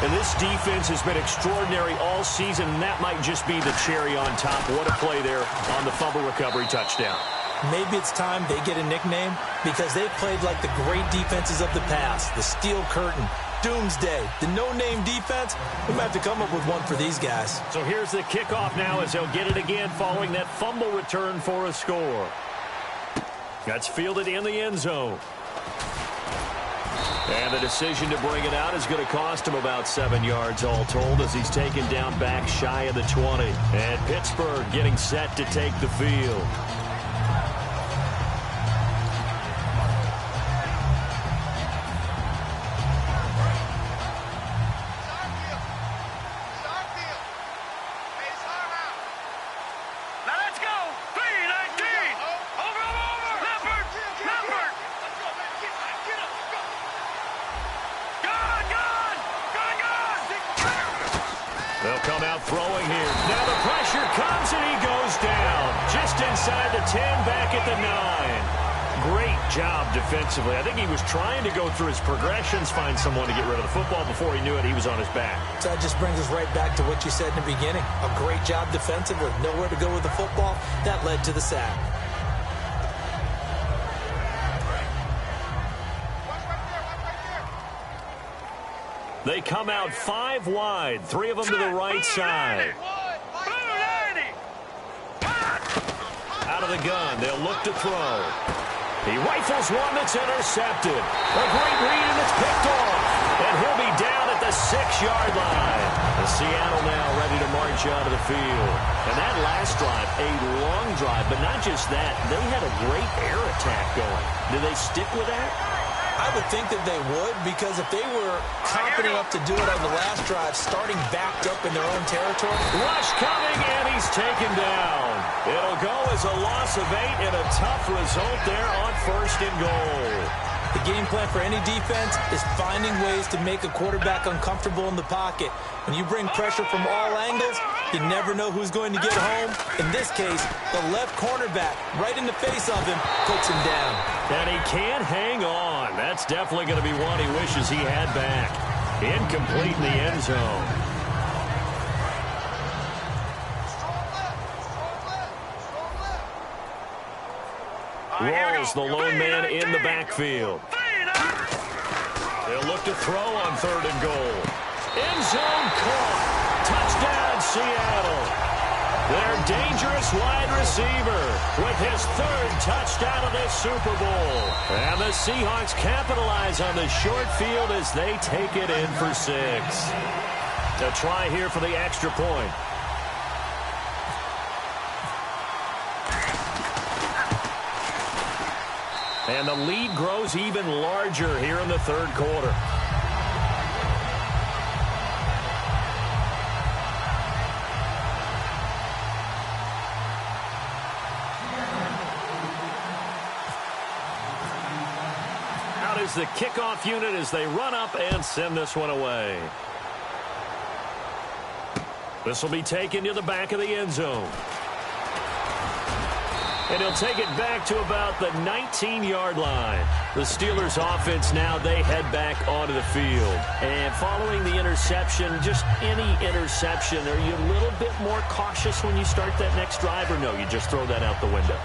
And this defense has been extraordinary all season, and that might just be the cherry on top. What a play there on the fumble recovery touchdown. Maybe it's time they get a nickname because they played like the great defenses of the past. The Steel Curtain, Doomsday, the no-name defense. We might have to come up with one for these guys. So here's the kickoff now as they'll get it again following that fumble return for a score. That's fielded in the end zone. And the decision to bring it out is going to cost him about 7 yards all told as he's taken down back shy of the 20. And Pittsburgh getting set to take the field. They'll come out throwing here. Now the pressure comes and he goes down. Just inside the 10, back at the 9. Great job defensively. I think he was trying to go through his progressions, find someone to get rid of the football. Before he knew it, he was on his back. So that just brings us right back to what you said in the beginning. A great job defensively. Nowhere to go with the football. That led to the sack. They come out 5 wide, 3 of them to the right side. Out of the gun, they'll look to throw. He rifles one that's intercepted. A great read, and it's picked off. And he'll be down at the 6-yard line. The Seattle now ready to march out of the field. And that last drive, a long drive, but not just that. They had a great air attack going. Do they stick with that? I would think that they would, because if they were confident enough to do it on the last drive, starting backed up in their own territory. Rush coming, and he's taken down. It'll go as a loss of 8 and a tough result there on 1st and goal. The game plan for any defense is finding ways to make a quarterback uncomfortable in the pocket. When you bring pressure from all angles, you never know who's going to get home. In this case, the left cornerback, right in the face of him, puts him down. And he can't hang on. That's definitely going to be one he wishes he had back. Incomplete in the end zone. Rolls the lone man in the backfield. They'll look to throw on 3rd and goal. End zone caught. Touchdown, Seattle. Their dangerous wide receiver with his 3rd touchdown of this Super Bowl. And the Seahawks capitalize on the short field as they take it in for 6. A try here for the extra point. And the lead grows even larger here in the 3rd quarter. Out is the kickoff unit as they run up and send this one away. This will be taken to the back of the end zone. And he'll take it back to about the 19-yard line. The Steelers offense now, they head back onto the field. And following the interception, just any interception, are you a little bit more cautious when you start that next drive, or no, you just throw that out the window?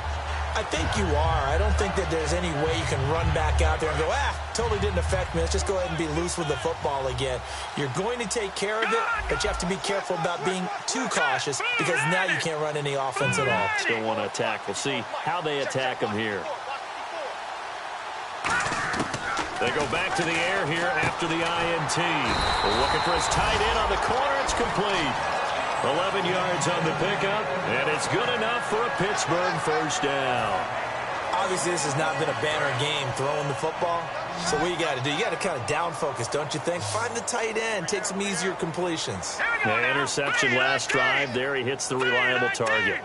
I think you are. I don't think that there's any way you can run back out there and go, totally didn't affect me. Let's just go ahead and be loose with the football again. You're going to take care of it, but you have to be careful about being too cautious because now you can't run any offense at all. Still want to attack. We'll see how they attack them here. They go back to the air here after the INT. We're looking for his tight end on the corner. It's complete. 11 yards on the pickup, and it's good enough for a Pittsburgh first down. Obviously, this has not been a banner game throwing the football. So what you got to do, you got to kind of down focus, don't you think? Find the tight end, take some easier completions. The interception last drive. There he hits the reliable target.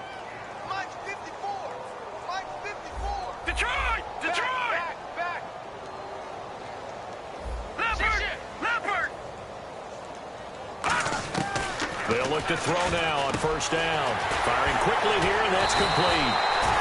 Mike's 54. Mike's 54. Detroit! Detroit! Back. Leopard! They'll look to throw now on first down. Firing quickly here, and that's complete.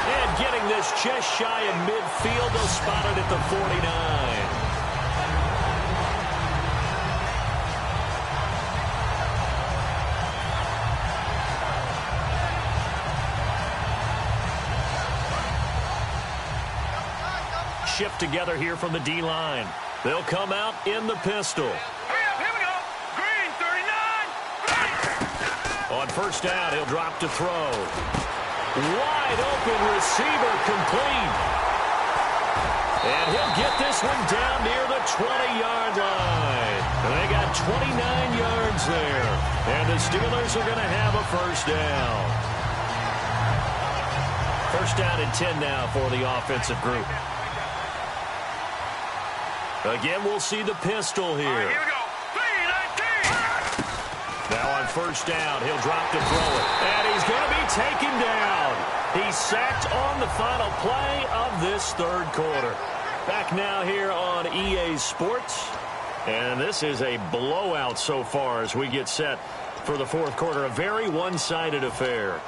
And getting this just shy of midfield. They'll spot it at the 49. Shift together here from the D-line. They'll come out in the pistol. On first down, he'll drop to throw. Wide open receiver complete. And he'll get this one down near the 20-yard line. And they got 29 yards there. And the Steelers are going to have a first down. First down and 10 now for the offensive group. Again, we'll see the pistol here. All right, here we go. Now on first down, he'll drop to throw it. And he's going to be taken down. He's sacked on the final play of this third quarter. Back now here on EA Sports. And this is a blowout so far as we get set for the fourth quarter. A very one-sided affair.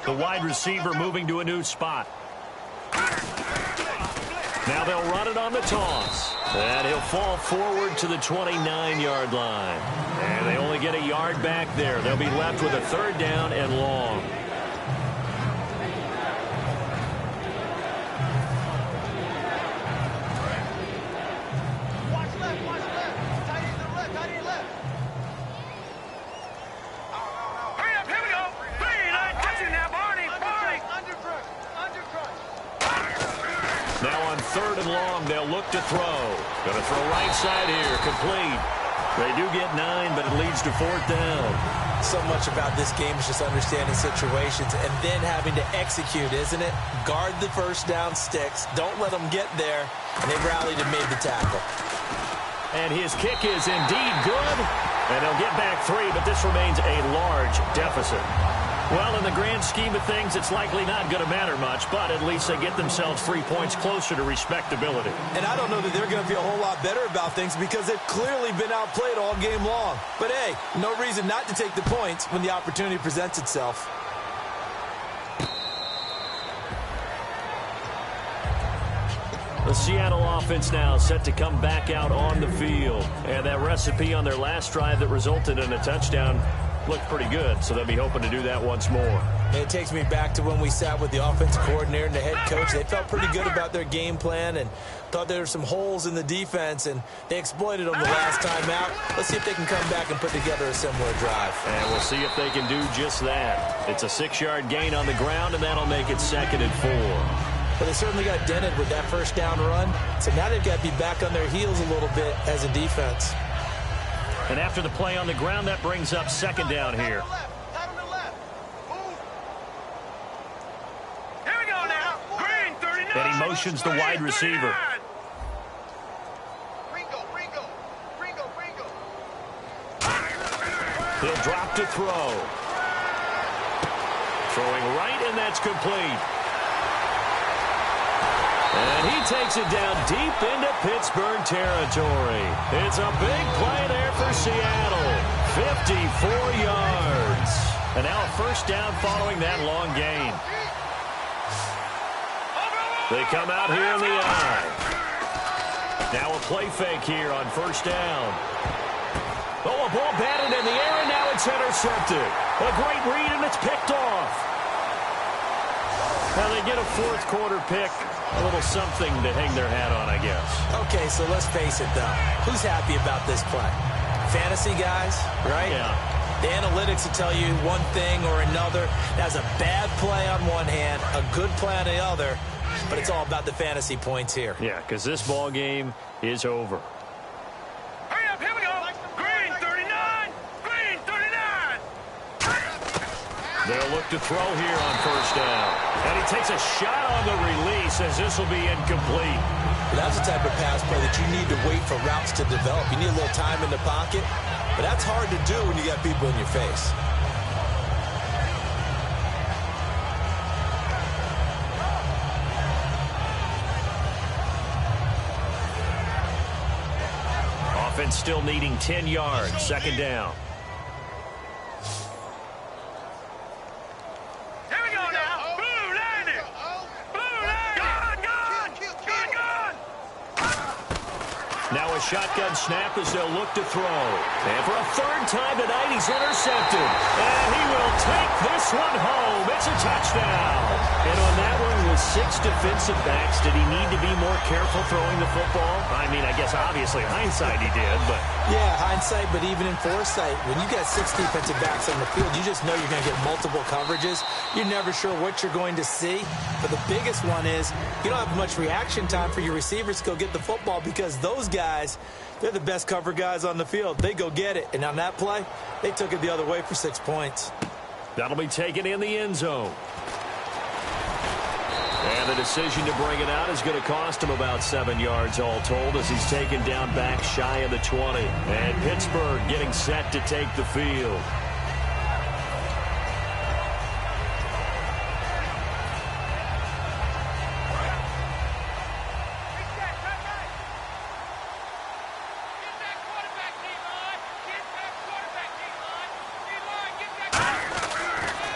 The wide receiver moving to a new spot. Now they'll run it on the toss. And he'll fall forward to the 29-yard line. And they only get a yard back there. They'll be left with a third down and long. Watch left. Tight end to the left. Hurry up, here we go. Catch it now, Barney. Under crush. Now on third and long, they'll look to throw. Going to throw right side here, complete. They do get 9, but it leads to fourth down. So much about this game is just understanding situations and then having to execute, isn't it? Guard the first down sticks. Don't let them get there. And they rallied and made the tackle. And his kick is indeed good. And they'll get back 3, but this remains a large deficit. Well, in the grand scheme of things, it's likely not going to matter much, but at least they get themselves 3 points closer to respectability. And I don't know that they're going to feel a whole lot better about things because they've clearly been outplayed all game long. But hey, no reason not to take the points when the opportunity presents itself. The Seattle offense now set to come back out on the field. And that recipe on their last drive that resulted in a touchdown looked pretty good, so they'll be hoping to do that once more. And it takes me back to when we sat with the offensive coordinator and the head coach. They felt pretty good about their game plan and thought there were some holes in the defense, and they exploited them the last time out. Let's see if they can come back and put together a similar drive. And we'll see if they can do just that. It's a 6-yard gain on the ground, and that'll make it 2nd and 4. But they certainly got dented with that first down run, so now they've got to be back on their heels a little bit as a defense. And after the play on the ground, that brings up 2nd down here. Here we go now. Green, 39. And he motions the wide receiver. He'll drop to throw. Throwing right, and that's complete. And he takes it down deep into Pittsburgh territory. It's a big play there for Seattle. 54 yards. And now a first down following that long gain. They come out here in the eye. Now a play fake here on first down. Oh, a ball batted in the air, and now it's intercepted. A great read, and it's picked off. Now they get a fourth quarter pick. A little something to hang their hat on, I guess. Okay, so let's face it, though. Who's happy about this play? Fantasy guys, right? Yeah. The analytics will tell you one thing or another. That's a bad play on one hand, a good play on the other, but it's all about the fantasy points here. Yeah, because this ball game is over. Hurry up, here we go. Green 39. Green 39. They'll look to throw here on first down. And he takes a shot on the release as this will be incomplete. That's the type of pass play that you need to wait for routes to develop. You need a little time in the pocket, but that's hard to do when you got people in your face. Offense still needing 10 yards. Second down. Here we go now. Blue landing. Blue landing. Gone. Now a shotgun snap as they'll look to throw. And for a third time tonight, he's intercepted. And he will take this one home. It's a touchdown. And on that one with 6 defensive backs, did he need to be more careful throwing the football? I mean, I guess obviously hindsight he did, but... Yeah, hindsight, but even in foresight, when you got 6 defensive backs on the field, you just know you're going to get multiple coverages. You're never sure what you're going to see. But the biggest one is you don't have much reaction time for your receivers to go get the football because those guys, they're the best cover guys on the field. They go get it. And on that play, they took it the other way for 6 points. That'll be taken in the end zone. And the decision to bring it out is going to cost him about 7 yards all told as he's taken down back shy of the 20. And Pittsburgh getting set to take the field.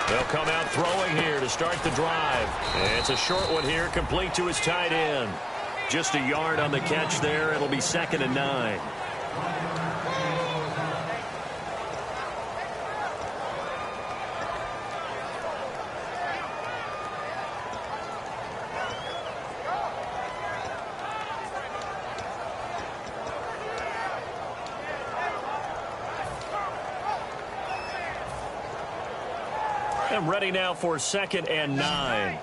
They'll come out throwing here to start the drive. And it's a short one here, complete to his tight end. Just a yard on the catch there. It'll be 2nd and 9. And ready now for 2nd and 9.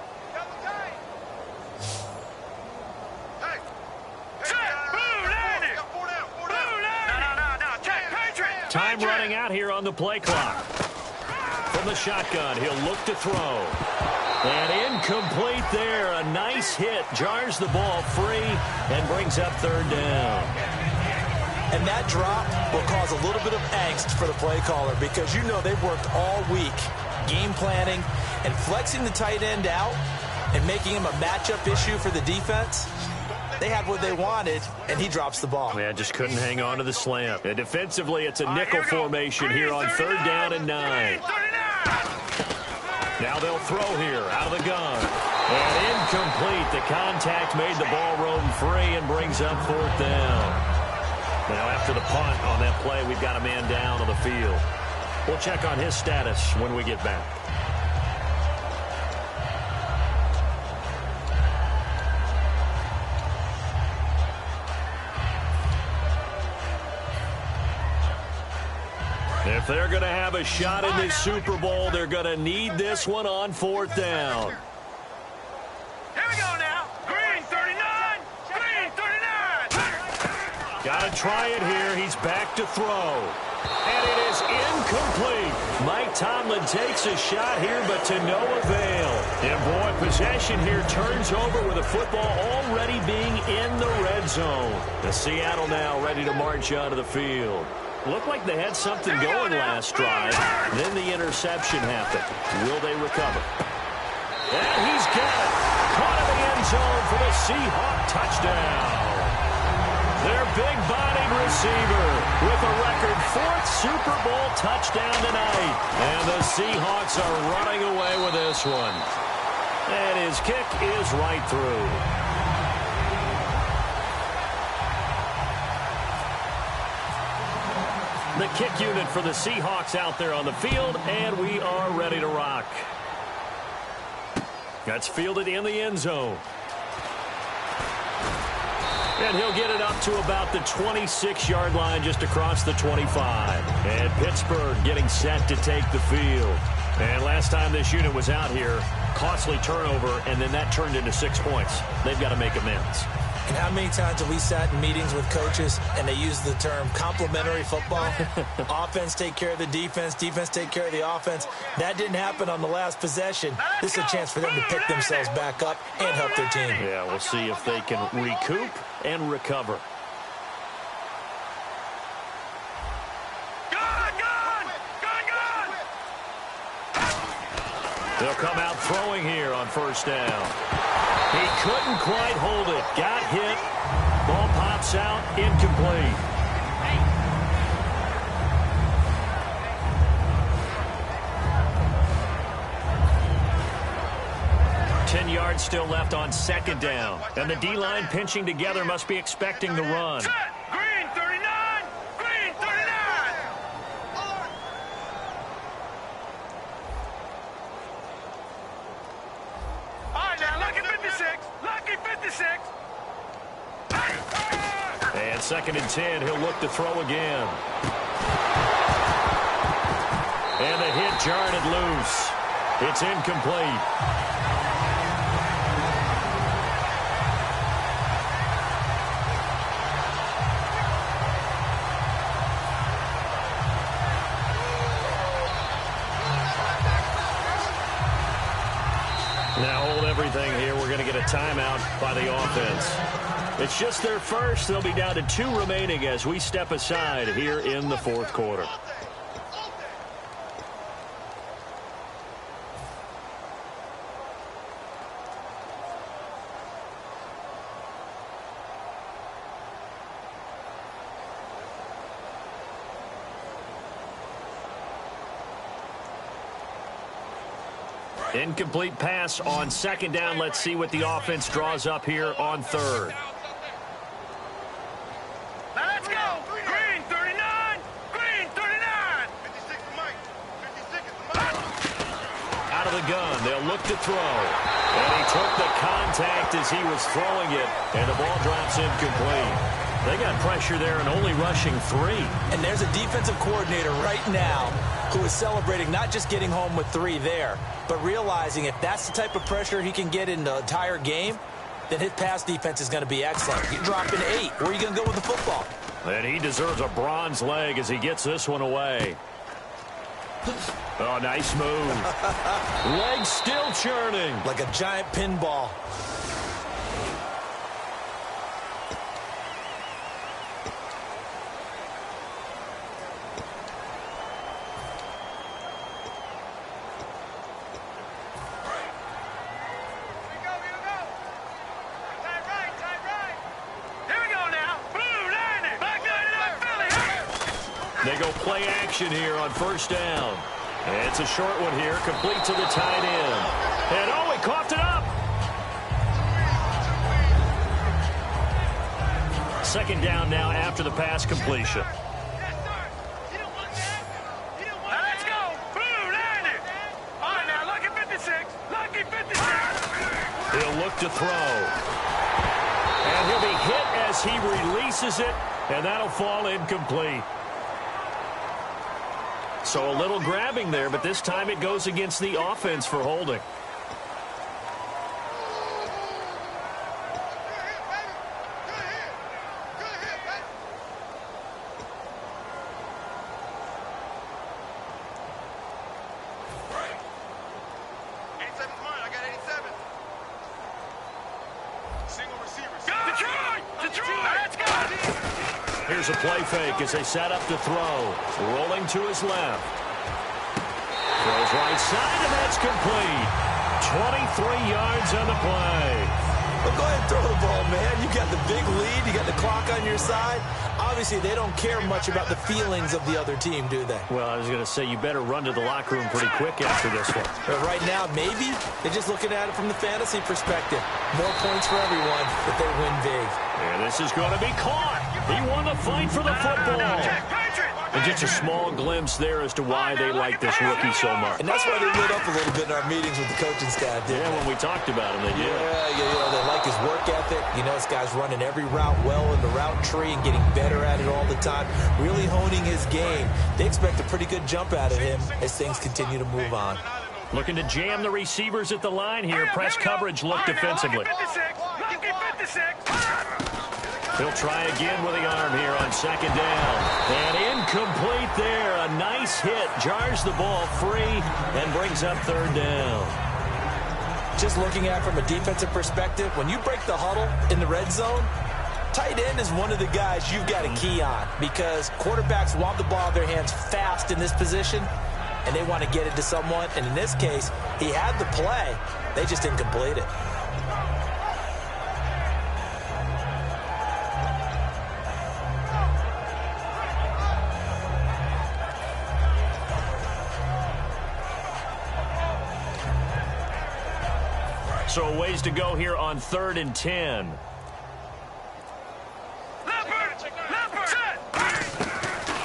Time running out here on the play clock. From the shotgun, he'll look to throw. And incomplete there. A nice hit. Jars the ball free and brings up 3rd down. And that drop will cause a little bit of angst for the play caller because you know they've worked all week game planning and flexing the tight end out and making him a matchup issue for the defense. They had what they wanted, and he drops the ball. Yeah, just couldn't hang on to the slant. And defensively, it's a nickel formation here on 3rd down and 9. Now they'll throw here out of the gun. And incomplete. The contact made the ball roam free and brings up 4th down. Now after the punt on that play, we've got a man down on the field. We'll check on his status when we get back. If they're going to have a shot in this Super Bowl, they're going to need this one on 4th down. Here we go now. Green 39. Green 39. Got to try it here. He's back to throw. And it is incomplete. Mike Tomlin takes a shot here, but to no avail. And boy, possession here turns over with the football already being in the red zone. The Seattle now ready to march onto the field. Looked like they had something going last drive. Then the interception happened. Will they recover? And he's got it. Caught in the end zone for the Seahawk touchdown. Their big-bodied receiver with a record 4th Super Bowl touchdown tonight. And the Seahawks are running away with this one. And his kick is right through. The kick unit for the Seahawks out there on the field, and we are ready to rock. That's fielded in the end zone. And he'll get it up to about the 26-yard line just across the 25. And Pittsburgh getting set to take the field. And last time this unit was out here, costly turnover, and then that turned into 6 points. They've got to make amends. And how many times have we sat in meetings with coaches and they use the term complementary football? Offense take care of the defense, defense take care of the offense. That didn't happen on the last possession. This is a chance for them to pick themselves back up and help their team. Yeah, we'll see if they can recoup and recover. They'll come out throwing here on first down. He couldn't quite hold it. Got hit. Ball pops out. Incomplete. Ten yards still left on second down. And the D-line pinching together must be expecting the run. Green 39! Green 39! All right, now, lucky 56. Lucky 56. And 2nd and 10, he'll look to throw again. And the hit jarred it loose. It's incomplete. Now hold everything here. We're going to get a timeout by the offense. It's just their first. They'll be down to 2 remaining as we step aside here in the 4th quarter. Incomplete pass on 2nd down. Let's see what the offense draws up here on 3rd. Now let's go. Green 39. Green 39. 56 is Mike. 56 is Mike. Out of the gun. They'll look to throw. And he took the contact as he was throwing it. And the ball drops incomplete. They got pressure there and only rushing 3. And there's a defensive coordinator right now who is celebrating not just getting home with 3 there, but realizing if that's the type of pressure he can get in the entire game, then his pass defense is going to be excellent. You're dropping 8. Where are you going to go with the football? And he deserves a bronze leg as he gets this one away. Oh, nice move. Legs still churning. Like a giant pinball. They go play action here on first down. And it's a short one here, complete to the tight end. And oh, he coughed it up. 2nd down now after the pass completion. Let's go. Blue, landed. All right, now, lucky 56. Lucky 56. He'll look to throw. And he'll be hit as he releases it, and that'll fall incomplete. So a little grabbing there, but this time it goes against the offense for holding. Here's a play fake as they set up to throw. Rolling to his left. Throws right side, and that's complete. 23 yards on the play. Well, go ahead and throw the ball, man. You got the big lead. You got the clock on your side. Obviously, they don't care much about the feelings of the other team, do they? Well, I was going to say, you better run to the locker room pretty quick after this one. But right now, maybe they're just looking at it from the fantasy perspective. More points for everyone if they win big. And this is going to be caught. He won the fight for the football. And just a small glimpse there as to why they like this rookie so much. And that's why they lit up a little bit in our meetings with the coaching staff, didn't they? When we talked about him, they did. Yeah, they like his work ethic. You know, this guy's running every route well in the route tree and getting better at it all the time, really honing his game. They expect a pretty good jump out of him as things continue to move on. Looking to jam the receivers at the line here. Press coverage look defensively. He'll try again with the arm here on second down. And incomplete there. A nice hit. Jars the ball free and brings up third down. Just looking at it from a defensive perspective, when you break the huddle in the red zone, tight end is one of the guys you've got a key on because quarterbacks want the ball in their hands fast in this position, and they want to get it to someone. And in this case, he had the play. They just didn't complete it. So a ways to go here on 3rd and 10.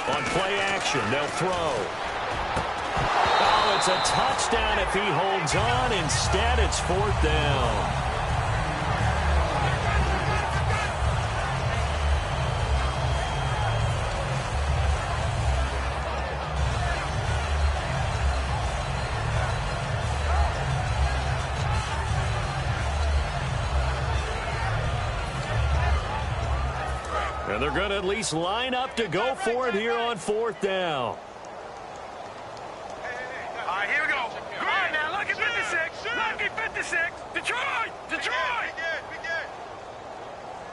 On play action, they'll throw. Oh, it's a touchdown if he holds on. Instead, it's 4th down. And they're going to at least line up to go for it here on 4th down. All right, here we go. All right, now look at 56. Look at 56. Detroit! Detroit!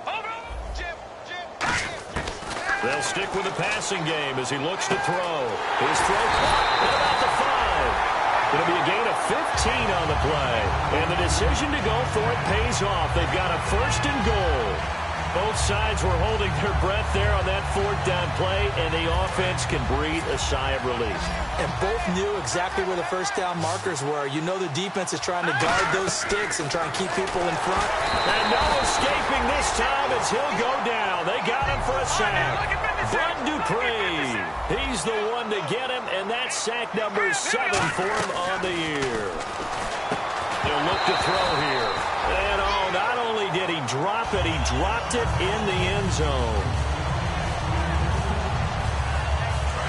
Over. They'll stick with the passing game as he looks to throw. His throw caught at about the 5. It'll be a gain of 15 on the play. And the decision to go for it pays off. They've got a 1st and goal. Both sides were holding their breath there on that 4th down play, and the offense can breathe a sigh of relief. And both knew exactly where the 1st down markers were. You know the defense is trying to guard those sticks and try and keep people in front. And no escaping this time as he'll go down. They got him for a sack. Bud Dupree, he's the one to get him, and that's sack number 7 for him on the year. They'll look to throw here. And oh, not only did he drop it, he dropped it in the end zone.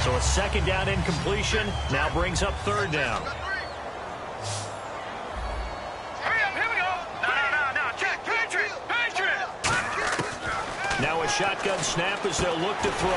So a 2nd down incompletion now brings up 3rd down. Here we go. No. Check. Patriot. Now a shotgun snap as they'll look to throw.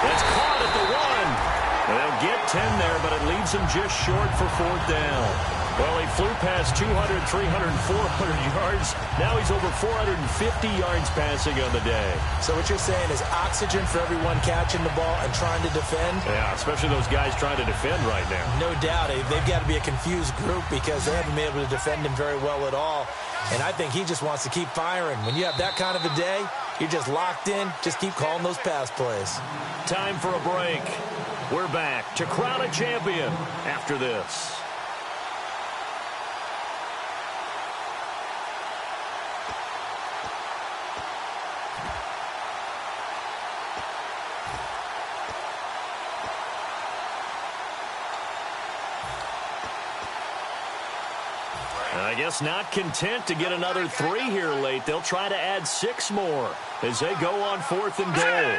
That's caught at the 1. They'll get 10 there, but it leaves them just short for 4th down. Well, he flew past 200, 300, 400 yards. Now he's over 450 yards passing on the day. So what you're saying is oxygen for everyone catching the ball and trying to defend? Yeah, especially those guys trying to defend right now. No doubt. They've got to be a confused group because they haven't been able to defend him very well at all. And I think he just wants to keep firing. When you have that kind of a day, you're just locked in. Just keep calling those pass plays. Time for a break. We're back to crown a champion after this. I guess not content to get another 3 here late. They'll try to add 6 more as they go on 4th and goal.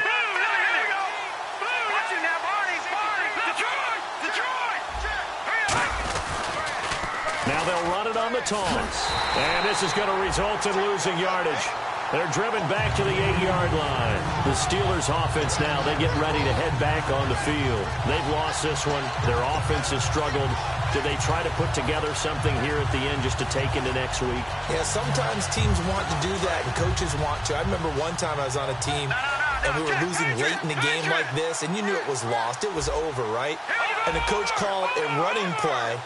Now they'll run it on the taunts. And this is going to result in losing yardage. They're driven back to the 8-yard line. The Steelers' offense now, they get ready to head back on the field. They've lost this one. Their offense has struggled. Do they try to put together something here at the end just to take into next week? Yeah, sometimes teams want to do that and coaches want to. I remember one time I was on a team and we were losing late in the game like this, and you knew it was lost. It was over, right? And the coach called a running play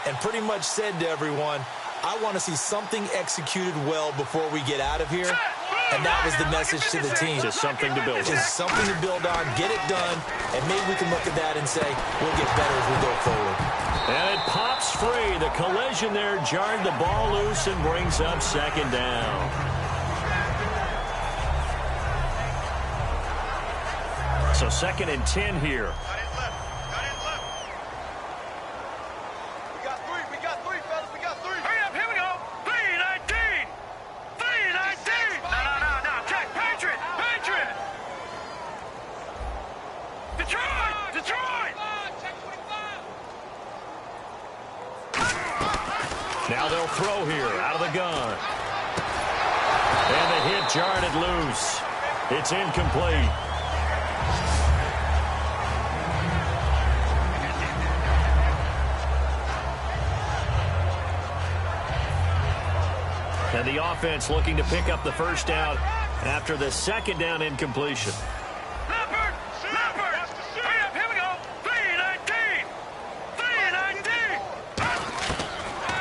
and pretty much said to everyone, I want to see something executed well before we get out of here. And that was the message to the team. Just something to build on. Just something to build on, get it done, and maybe we can look at that and say, we'll get better as we go forward. And it pops free. The collision there jarred the ball loose and brings up second down. So 2nd and 10 here. Now they'll throw here out of the gun. And the hit jarred it loose. It's incomplete. And the offense looking to pick up the first down after the 2nd down incompletion.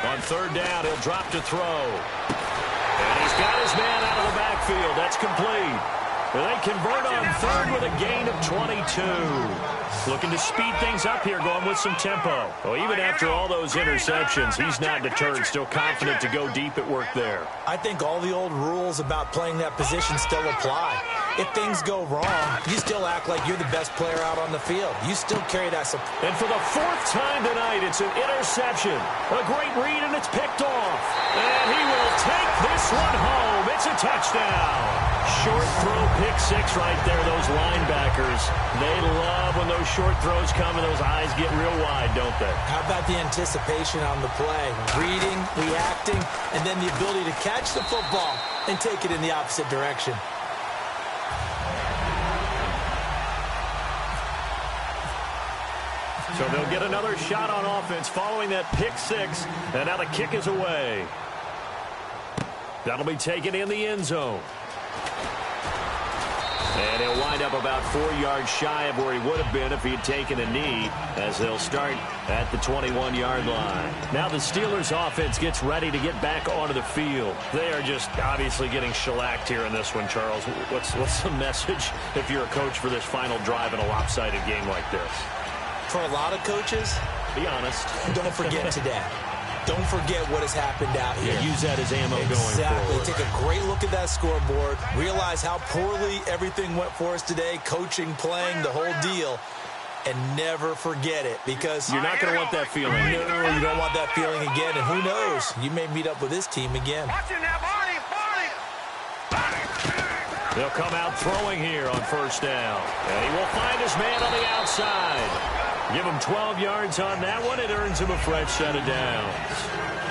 On 3rd down, he'll drop to throw. And he's got his man out of the backfield. That's complete. They convert on 3rd with a gain of 22. Looking to speed things up here, going with some tempo. Well, even after all those interceptions, he's not deterred, still confident to go deep at work there. I think all the old rules about playing that position still apply. If things go wrong, you still act like you're the best player out on the field. You still carry that support. And for the 4th time tonight, it's an interception. A great read, and it's picked off. And he will take this one home. It's a touchdown. Short throw, pick 6 right there. Those linebackers, they love when those short throws come and those eyes get real wide, don't they? How about the anticipation on the play? Reading, reacting, and then the ability to catch the football and take it in the opposite direction. So they'll get another shot on offense following that pick 6, and now the kick is away. That'll be taken in the end zone. And he'll wind up about 4 yards shy of where he would have been if he had taken a knee, as they'll start at the 21-yard line. Now the Steelers offense gets ready to get back onto the field. They are just obviously getting shellacked here in this one, Charles. What's the message if you're a coach for this final drive in a lopsided game like this? For a lot of coaches, be honest, don't forget today. Don't forget what has happened out here. Yeah, use that as ammo going exactly. forward. Take a great look at that scoreboard. Realize how poorly everything went for us today, coaching, playing, the whole deal. And never forget it, because you're not going to want that feeling. No, you don't want that feeling again. And who knows? You may meet up with this team again. They'll come out throwing here on 1st down. And he will find his man on the outside. Give him 12 yards on that one. It earns him a fresh set of downs.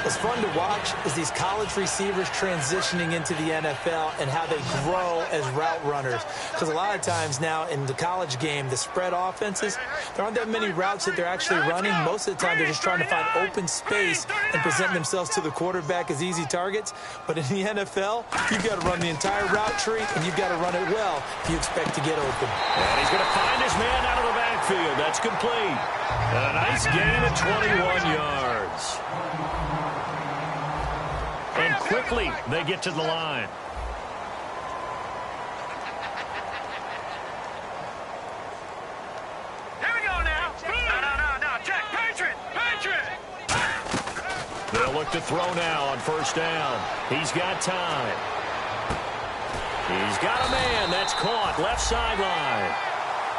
What's fun to watch is these college receivers transitioning into the NFL and how they grow as route runners. Because a lot of times now in the college game, the spread offenses, there aren't that many routes that they're actually running. Most of the time, they're just trying to find open space and present themselves to the quarterback as easy targets. But in the NFL, you've got to run the entire route tree, and you've got to run it well if you expect to get open. And he's going to find his man out of the backfield. That's complete. And a nice gain of 21 yards. And quickly, they get to the line. Here we go now. No. Check. Patriot. They'll look to throw now on 1st down. He's got time. He's got a man. That's caught. Left sideline.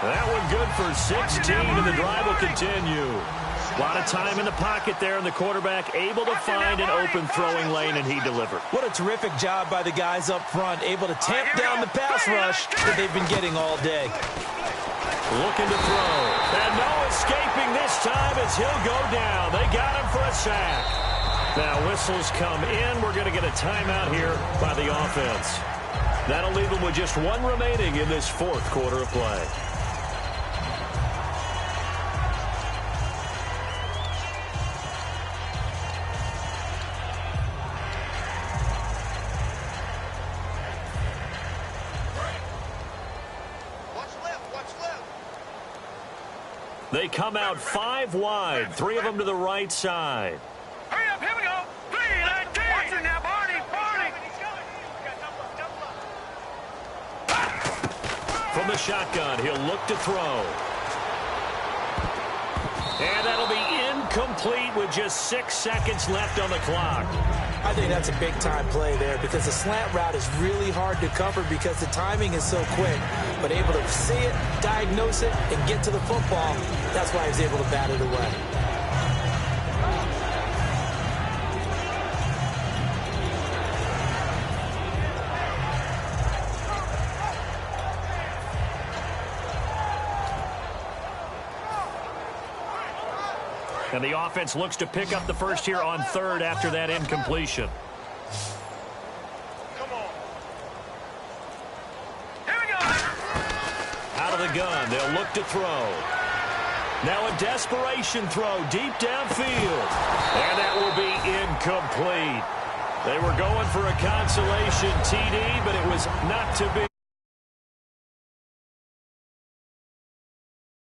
That one good for 16, and the drive will continue. A lot of time in the pocket there, and the quarterback able to find an open throwing lane, and he delivered. What a terrific job by the guys up front, able to tamp down the pass rush that they've been getting all day. Looking to throw. And no escaping this time as he'll go down. They got him for a sack. Now whistles come in. We're going to get a timeout here by the offense. That'll leave them with just 1 remaining in this 4th quarter of play. They come out 5 wide, 3 of them to the right side. Hurry up, here we go. 3-19. Watch it now, Barney. From the shotgun, he'll look to throw. And that'll be incomplete with just 6 seconds left on the clock. I think that's a big-time play there because the slant route is really hard to cover because the timing is so quick. But able to see it, diagnose it, and get to the football, that's why he was able to bat it away. And the offense looks to pick up the first here on 3rd after that incompletion. Come on. Here we go. Out of the gun, they'll look to throw. Now a desperation throw deep downfield. And that will be incomplete. They were going for a consolation TD, but it was not to be.